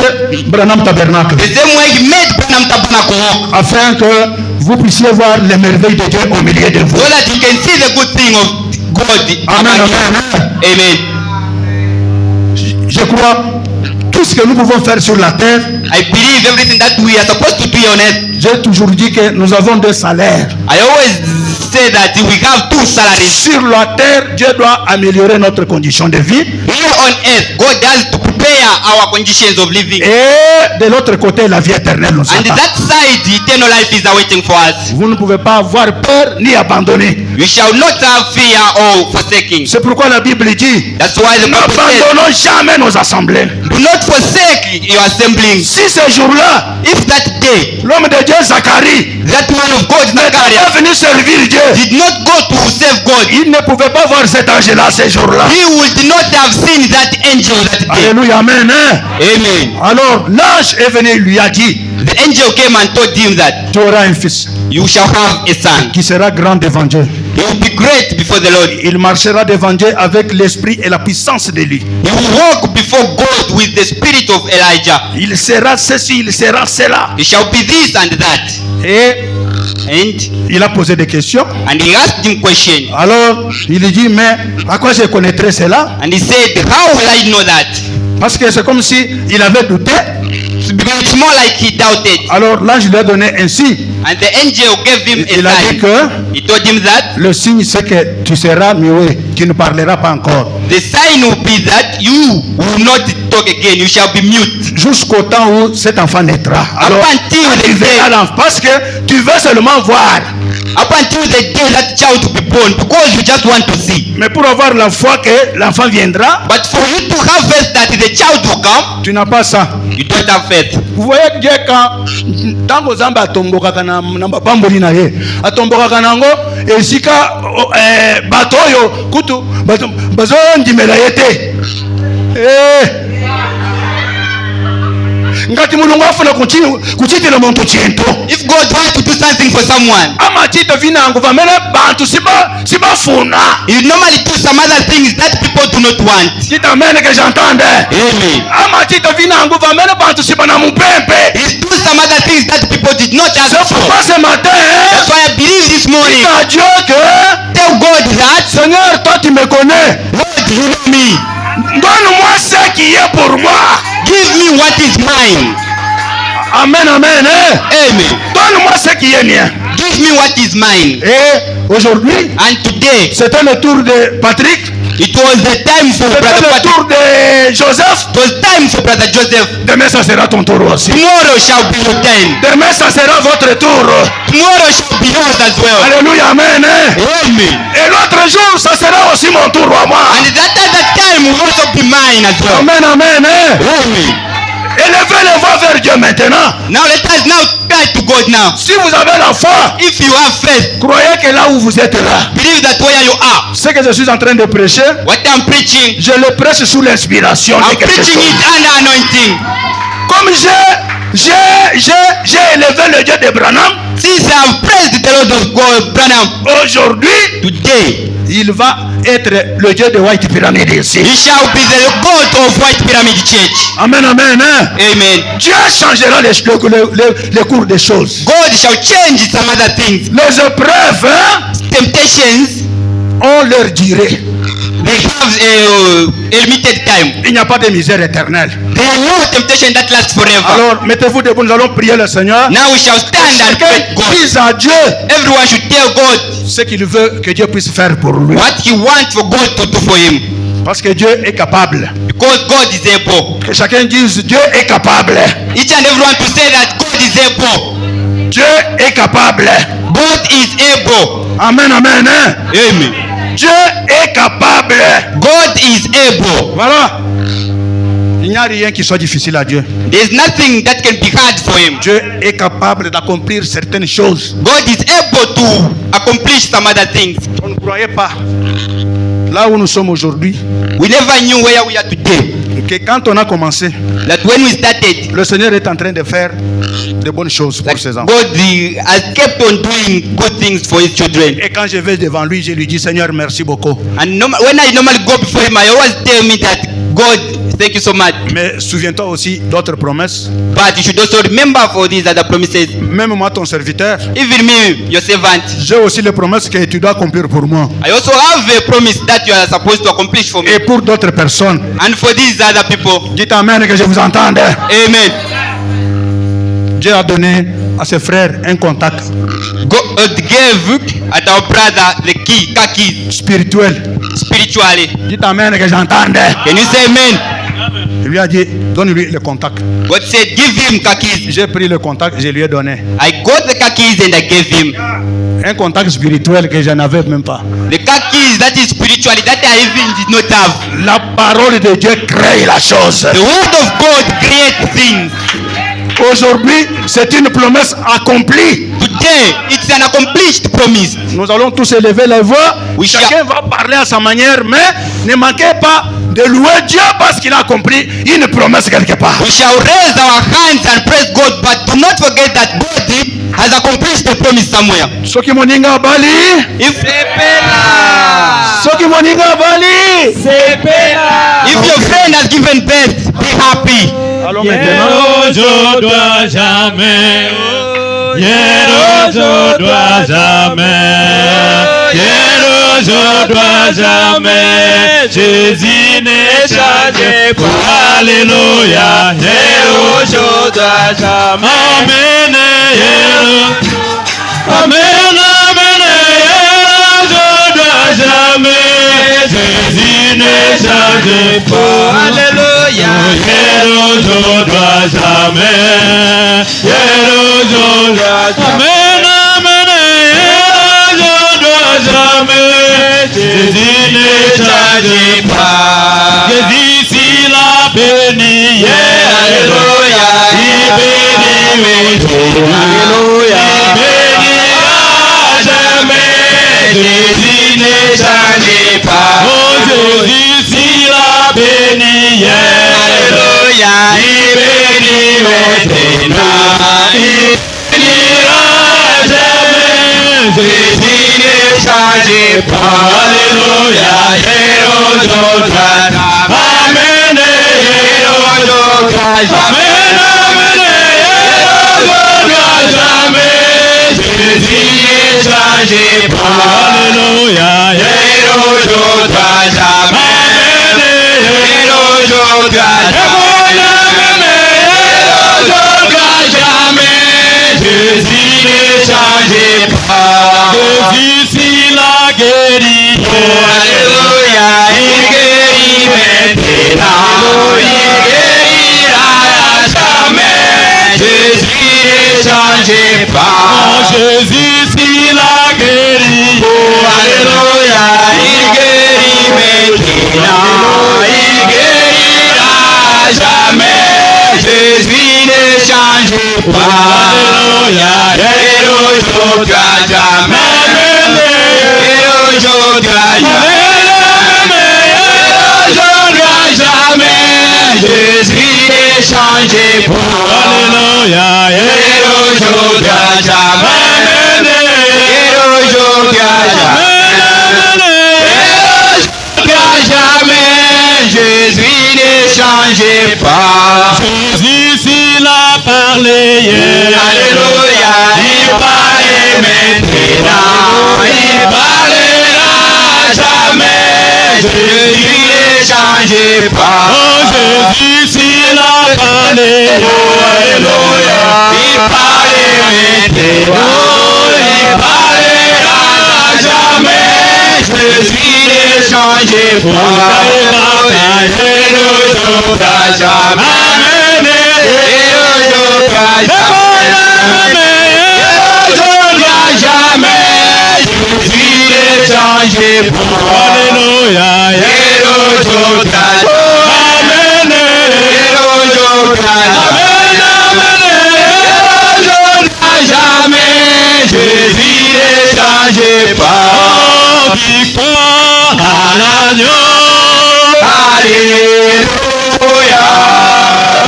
Branham Tabernacle, the same way He made Branham Tabernacle walk, afin que vous puissiez voir les merveilles de Dieu au milieu de vous. so that you can see the good thing of God. Amen, among you. amen. Amen. Je crois tout ce que nous pouvons faire sur la terre. I believe everything that we are supposed to do on earth. J'ai toujours dit que nous avons deux salaires. I always say that we have two salaries. Sur la terre, Dieu doit améliorer notre condition de vie. Here on earth, God has to prepare our conditions of living. Et de l'autre côté, la vie éternelle nous And attend. that side, eternal life is awaiting for us. Vous ne pouvez pas avoir peur ni abandonner. We shall not have fear or forsaking. C'est pourquoi la Bible dit, That's why the Bible says, n'abandonnons jamais nos assemblées. do not forsake your assembling. Si ce jour-là, If that day, l'homme de Dieu Zacharie that man of God, n'est pas Zacharias, venu servir Dieu, did not go to save God, il ne pouvait pas voir cet ange-là ce jour-là. he would not have seen that angel that day. Alléluia, amen. Hein? Amen. Alors l'ange est venu, il lui a dit, The angel came and told him that tu auras un fils you shall have a son. qui sera grand devant Dieu. He will be great before the Lord. Il marchera devant Dieu avec l'esprit et la puissance de lui. He will walk before God with the spirit of Elijah. Il sera ceci, il sera cela. He shall be this and that. Et And il a posé des questions. he asked him question. Alors, il lui dit, mais à quoi je connaîtrais cela? And he said, how will I know that? Parce que c'est comme si il avait douté. Because it's more like he doubted. Alors, l'ange lui a donné un signe. And the angel gave him Il a a dit sign. que He told him that le signe, c'est que tu seras muet, tu ne parleras pas encore. the sign will be that you will not talk again. You shall be mute. Jusqu'au temps où cet enfant naîtra. Alors, Up until tu the verras day, l'enfant, parce que tu veux seulement voir. up until the day that child will be born, because you just want to see. Mais pour avoir la foi que l'enfant viendra, But for you to have faith that the child will come, tu n'as pas ça. you don't have faith. Vous voyez Dieu quand ntango Nzambe atombokaka na mabamboli na ye atombokaka nango esika bato oyo kutu bazondimela ye te. Ngati mulungu afuna kuchitila muntu chintu If God wants to do something for someone, amachita vinango vamene bantu sibafuna He normally do some other things that people do not want. chitamene que j'entende Amen. amachita vinango vamene bantu sibana mupempe. He do some other things that people did not ask C'est for. pourquoi ce matin That's why I believe this morning. dis à Dieu que Tell God that, Seigneur, toi tu me connais. Lord, you know me. Donne-moi ce qui est pour moi. Give me what is mine. Amen, amen. Hein? Amen. Donne-moi ce qui est mien. Give me what is mine. Et aujourd'hui, And today, c'était le tour de Patrick. it was the time for C'était Brother le Patrick. tour de Joseph. It was time for Brother Joseph. Demain, ça sera ton tour aussi. Tomorrow shall be your time. Demain, ça sera votre tour. Tomorrow shall be yours as well. Alléluia, amen. Hein? Amen. Et l'autre jour, ça sera aussi mon tour à moi. And that other time will also be mine as well. Amen, amen. Hein? Amen. Élevez les voix vers Dieu maintenant. Now let us now cry to God now. Si vous avez la foi, If you have faith, croyez que là où vous êtes là, believe that where you are, ce que je suis en train de prêcher, what I'm preaching, je le prêche sous l'inspiration de I'm quelque preaching chose. it under anointing. Comme j'ai élevé le Dieu de Branham, Since I've praised the Lord of God, Branham, aujourd'hui, today, il va être le Dieu de White Pyramid ici. He shall be the God of White Pyramid Church. Amen, amen. Hein? Amen. Dieu changera les cours des choses. God shall change some other things. Les épreuves, hein, Temptations, on leur dirait. they have a limited time. Il n'y a pas de misère éternelle. There are no temptation that lasts forever. Alors, mettez-vous debout, nous allons prier le Seigneur. Now we shall stand and pray Chacun God. dise à Dieu Everyone should tell God ce qu'il veut que Dieu puisse faire pour lui. what he wants for God to do for him. Parce que Dieu est capable. Because God is able. Que chacun dise Dieu est capable. Each and everyone to say that God is able. Dieu est capable. God is able. Amen, amen. Hein? Amen. Dieu est capable. God is able. Voilà. Il n'y a rien qui soit difficile à Dieu. There is nothing that can be hard for him. Dieu est capable d'accomplir certaines choses. God is able to accomplish some other things. On ne croyait pas. Là où nous sommes aujourd'hui, We never knew where we are today. que quand on a commencé, That when we started, le Seigneur est en train de faire de bonnes choses pour that ses enfants. God has kept on doing good things for his children. Et quand je vais devant lui, je lui dis Seigneur, merci beaucoup. And when I normally go before him, I always tell me that God, thank you so much. Mais souviens-toi aussi d'autres promesses. But you should also remember for these other promises. Même moi, ton serviteur, Even me, your servant, j'ai aussi les promesses que tu dois accomplir pour moi. I also have a promise that you are supposed to accomplish for me. Et pour d'autres personnes. And for these other people. Dites Amen que je vous entende. Amen. Dieu a donné à ses frères un contact God gave at our brother the key, car keys, spirituel. spiritually. Dites Amen que j'entende. Can you say amen? Il lui a dit, donne-lui le contact. God said, give him car keys. J'ai pris le contact, je lui ai donné. I got the car keys and I gave him. Un contact spirituel que je n'avais même pas. The car keys that is spiritually that I even did not have. La parole de Dieu crée la chose. The word of God creates things. Aujourd'hui, c'est une promesse accomplie. Today, it's an accomplished promise. Nous allons tous élever la voix. Oui, Chacun va parler à sa manière, mais ne manquez pas de louer Dieu parce qu'il a accompli une promesse quelque part. We shall raise our hands and praise God, but do not forget that God has accomplished the promise somewhere. Soki moninga bali, If soki moninga bali. if your friend has given birth, be happy. Allons maintenant. Je dois jamais. Je dois jamais. Je dois jamais. Jésus n'est changé pas. Alléluia. Je dois jamais. Amen. Amen. Amen. Je dois jamais. Jésus n'est changé pas. Alléluia. Je dois jamais. Je dois jamais. Amen. Je dois jamais. Jésus ne change pas. Jésus s'il a béni. Alléluia. Il bénit. Alléluia. Il bénira jamais. Jésus ne change pas. Oh Jésus s'il a béni. Alléluia. Il bénit maintenant. Il bénira jamais. Jésus ne change pas. Alléluia. Amen. Amen. Amen. Jésus ne change pas. Alléluia. Jésus ne change pas. Jésus s'il a guéri. Alléluia. Il guérit maintenant. Il guérira jamais. Jésus ne change pas. Jésus s'il a guéri. Alléluia. Il guérit maintenant. Il guérira jamais. Jésus ne change pas. Alléluia. Jésus ne change pas. Alléluia. changez pas. Jésus s'il a parlé hier, alléluia, il parle maintenant, il parlera jamais. Jésus ne changez pas. Oh Jésus s'il a parlé hier, alléluia, il parle maintenant, il parlera jamais. Jésus ne changez pas. Victoire à l'agneau, alléluia.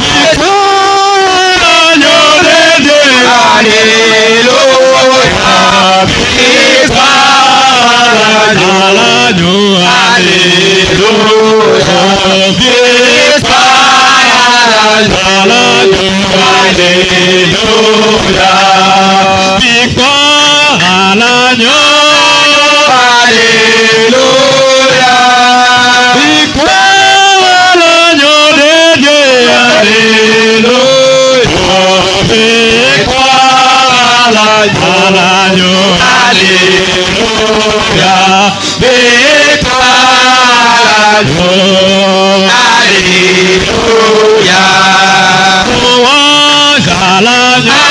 Victoire à l'agneau de Dieu, alléluia. Victoire à l'agneau, alléluia. Victoire à l'agneau, alléluia. Victoire à l'agneau. Alléluia. Victoire à l'agneau de Dieu. Alléluia. Victoire à l'agneau. Alléluia. Victoire à l'agneau. Alléluia. Louange à l'agneau.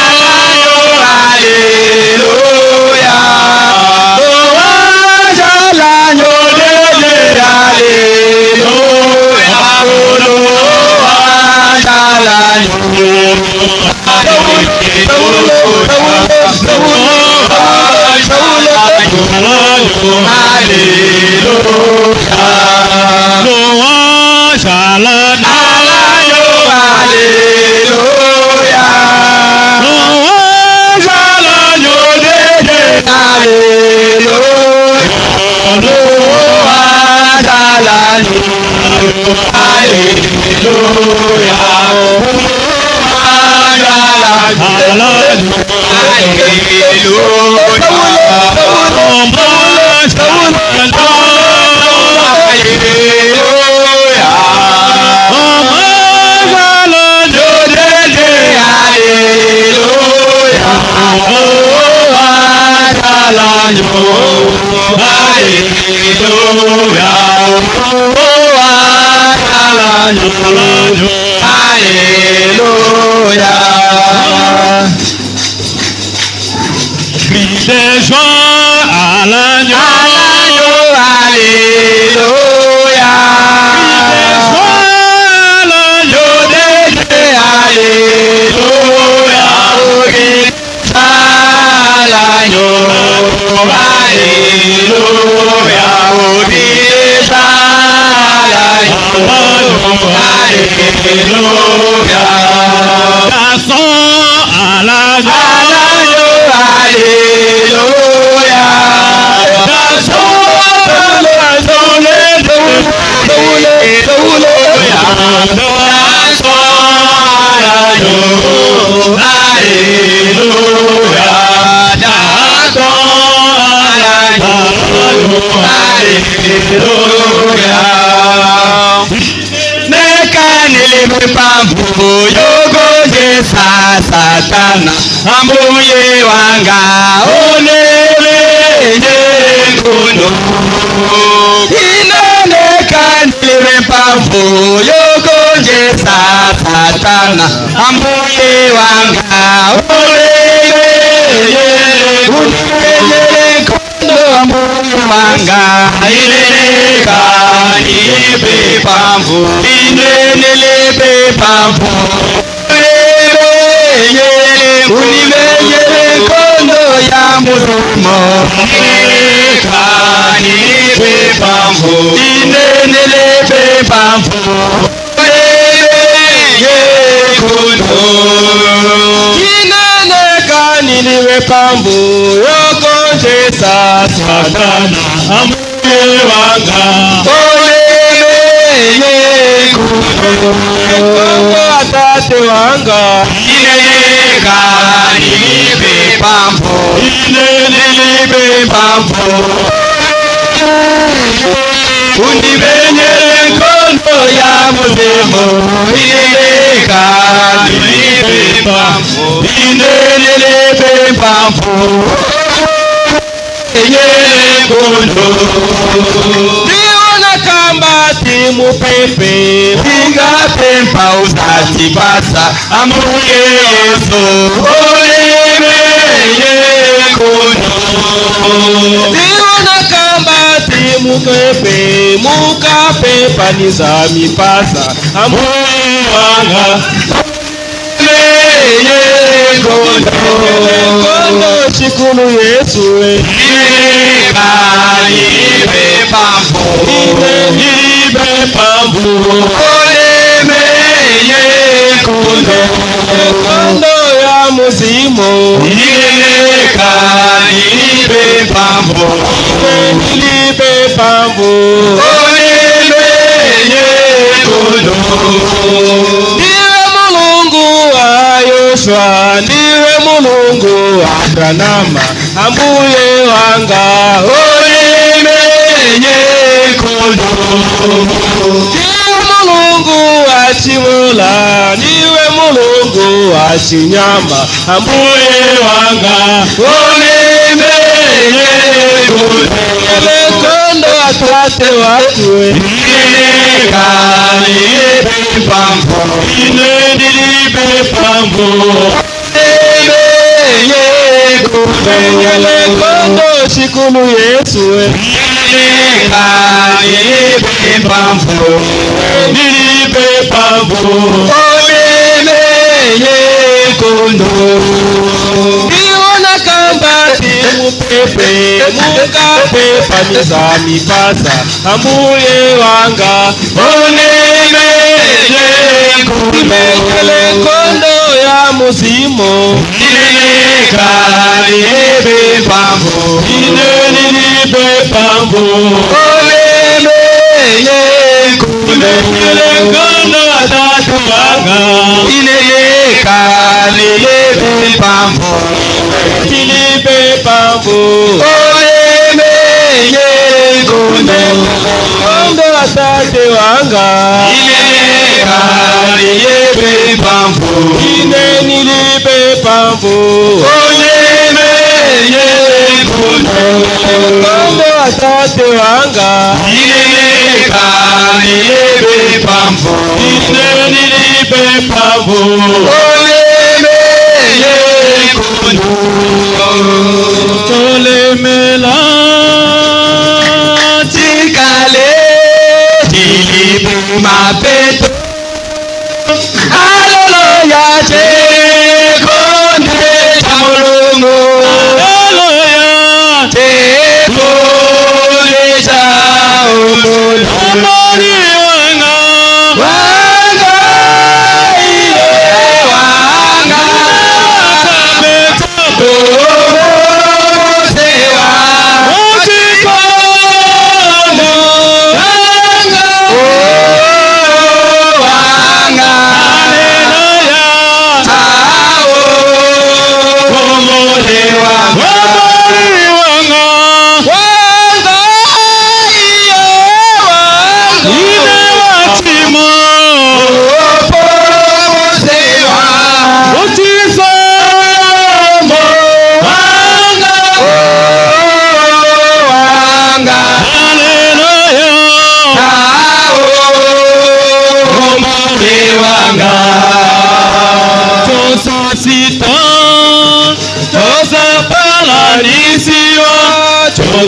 Alléluia. Louange à l'agneau, alléluia. Louange à l'agneau de Dieu, alléluia. Louange à l'agneau, alléluia. Crie de joie à l'agneau, alléluia. Crie de joie à l'agneau de Dieu, alléluia. Crie à l'agneau, alléluia. Crie à l'agneau, alléluia. Dansons à l'agneau. Alléluia. Satana ambuye wanga onelele kuno inoneka ndile mpamvu yokonje Satana ambuye wanga onelele kuno ambuye wanga ineneka nipe mpamvu inenele mpamvu univejele kondo ya murumo kanipe pamvu inenele pamvu kondo inene kaniliwe pamvu yokonje Satana amuye wanga olele Kongo atate wanga ineka nilibe pambo nilibe pambo unibenyere kondo ya muzemo ineka nilibe pambo nilibe pambo kondo timu pepe pinga pempa usati basa amuye Yesu oleme kono tiona kamba timu pepe muka pepa nizami pasa amuye wanga kono shikulu Yesu ibe pambo ibe pambo olemeye kondo ya muzimo ileka ibe pambo ibe pambo olemeye kondo ndiwe mulungu wa Yoshua ndiwe mulungu wa Branama ambuye wanga olemeye kondo ndiwe mulungu wa Chimola ndiwe mulungu wa Chinyama ambuye wanga olemeye kondo atate watue ineka nilibe pambo nilibe pambo kondo shikulu Yesu ineka nilibe pambo nilibe pambo olemeye kondo iona kamba timu pepe muka pepa nizami pasa ambuye wanga olemeye kondo ya muzimo ineka nilibe pambo nilibe pambo olemeye kondo atatu wanga ineka nilibe pambo nilibe pambo olemeye kondo atate wanga ineka nilibe pambo nilibe pambo olemeye kondo atate wanga ineka nilibe pambo nilibe pambo olemeye kondo tolemela tikale tilibu mapeto haleluya tekonde tamulungu haleluya tekonde tamulungu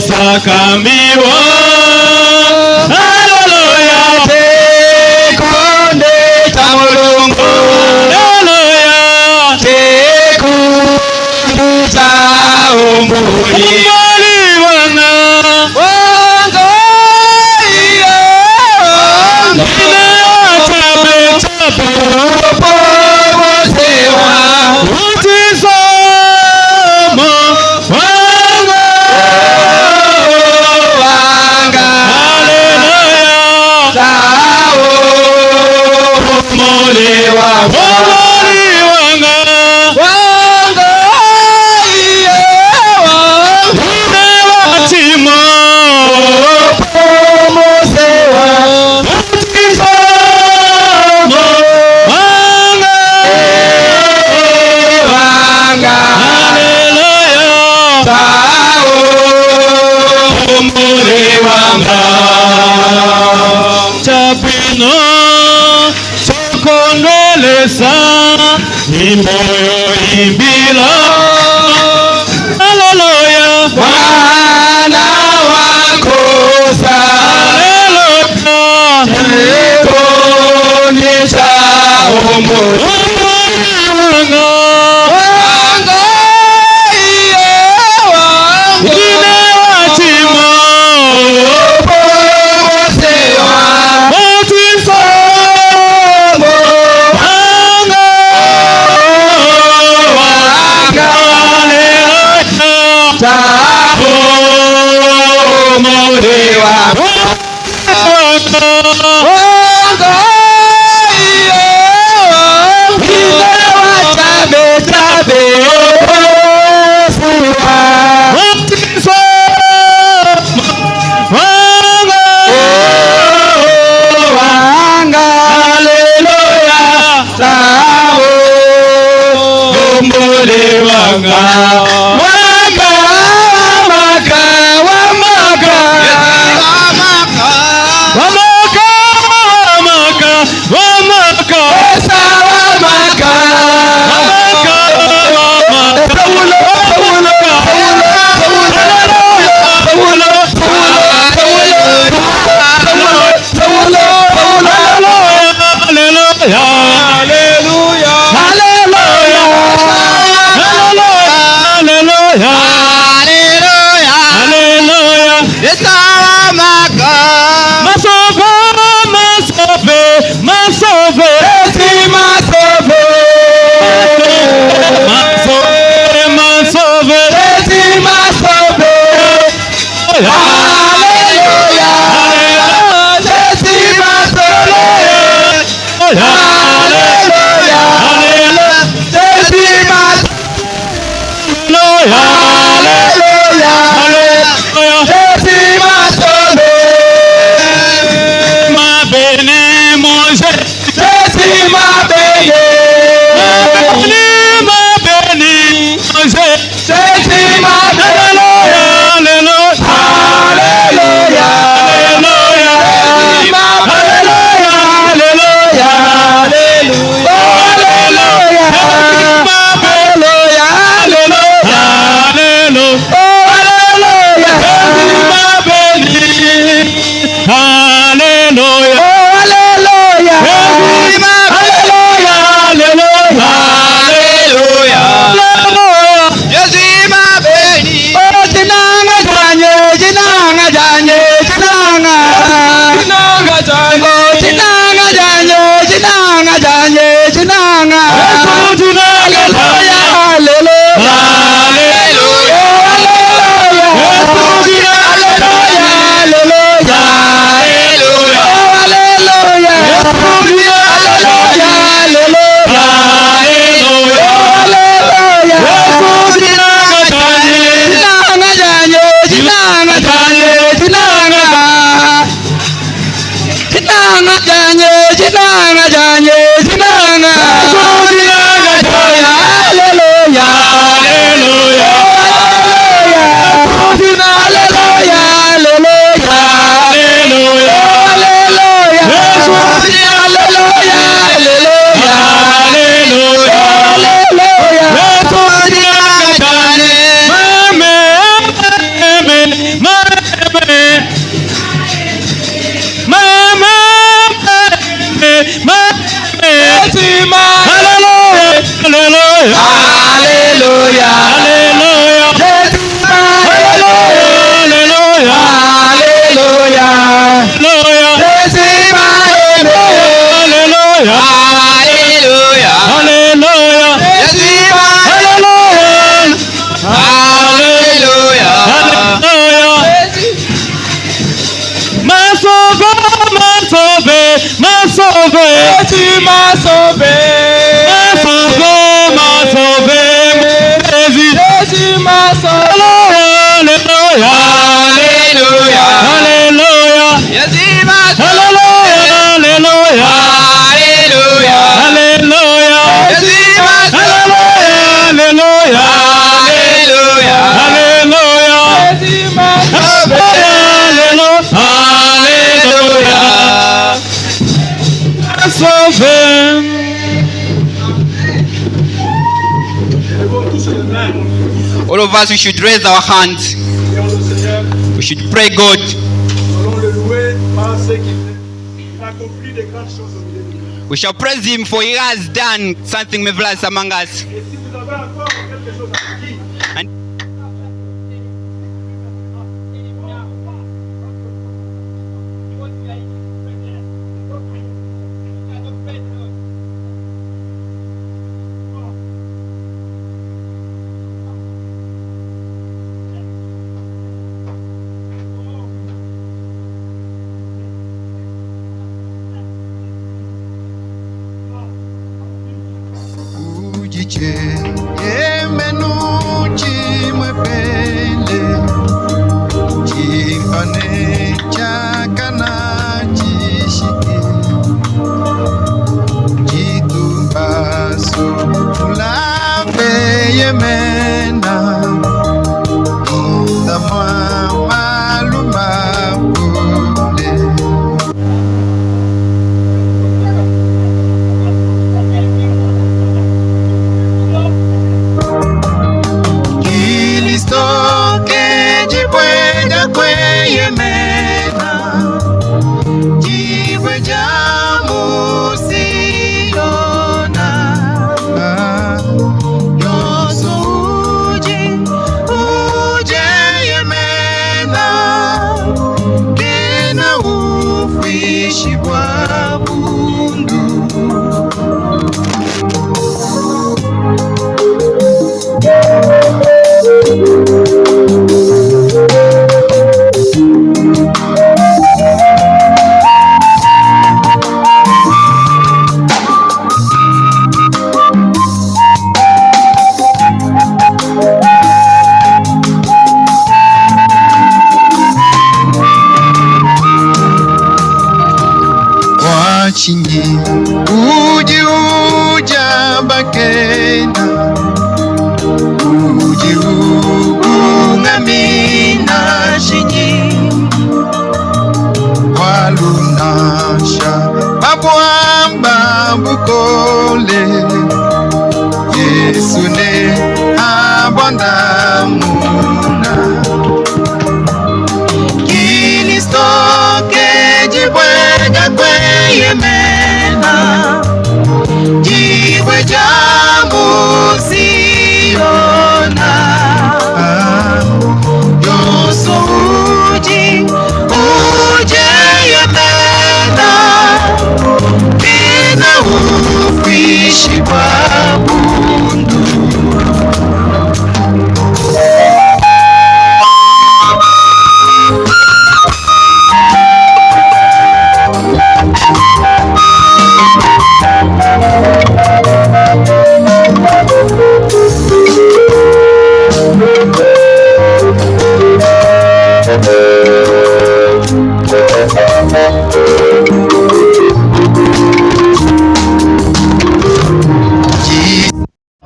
Sakambiwa haleluya tekonde tamulungu haleluya tekundu taumbuli wana wanga iya ine chape chape popo sewa utisamo Yesa imoyo imbila haleluya Bwana wakosa haleluya kuonyesha umoja All of us, we should raise our hands. We should pray God. We shall praise Him for He has done something marvelous among us. And Yemenuchi mwepele Chifane chakana chishike Chitumbaso ulape yemena Indamwa malumapule Chingi uji uja bakena uji ungamina chingi walunasha babwamba bukole Yesu ne abonda muna Kilisto kejibwega kweyemena jibwe jambu siona yoso uji uje yemena kina ufishi babundu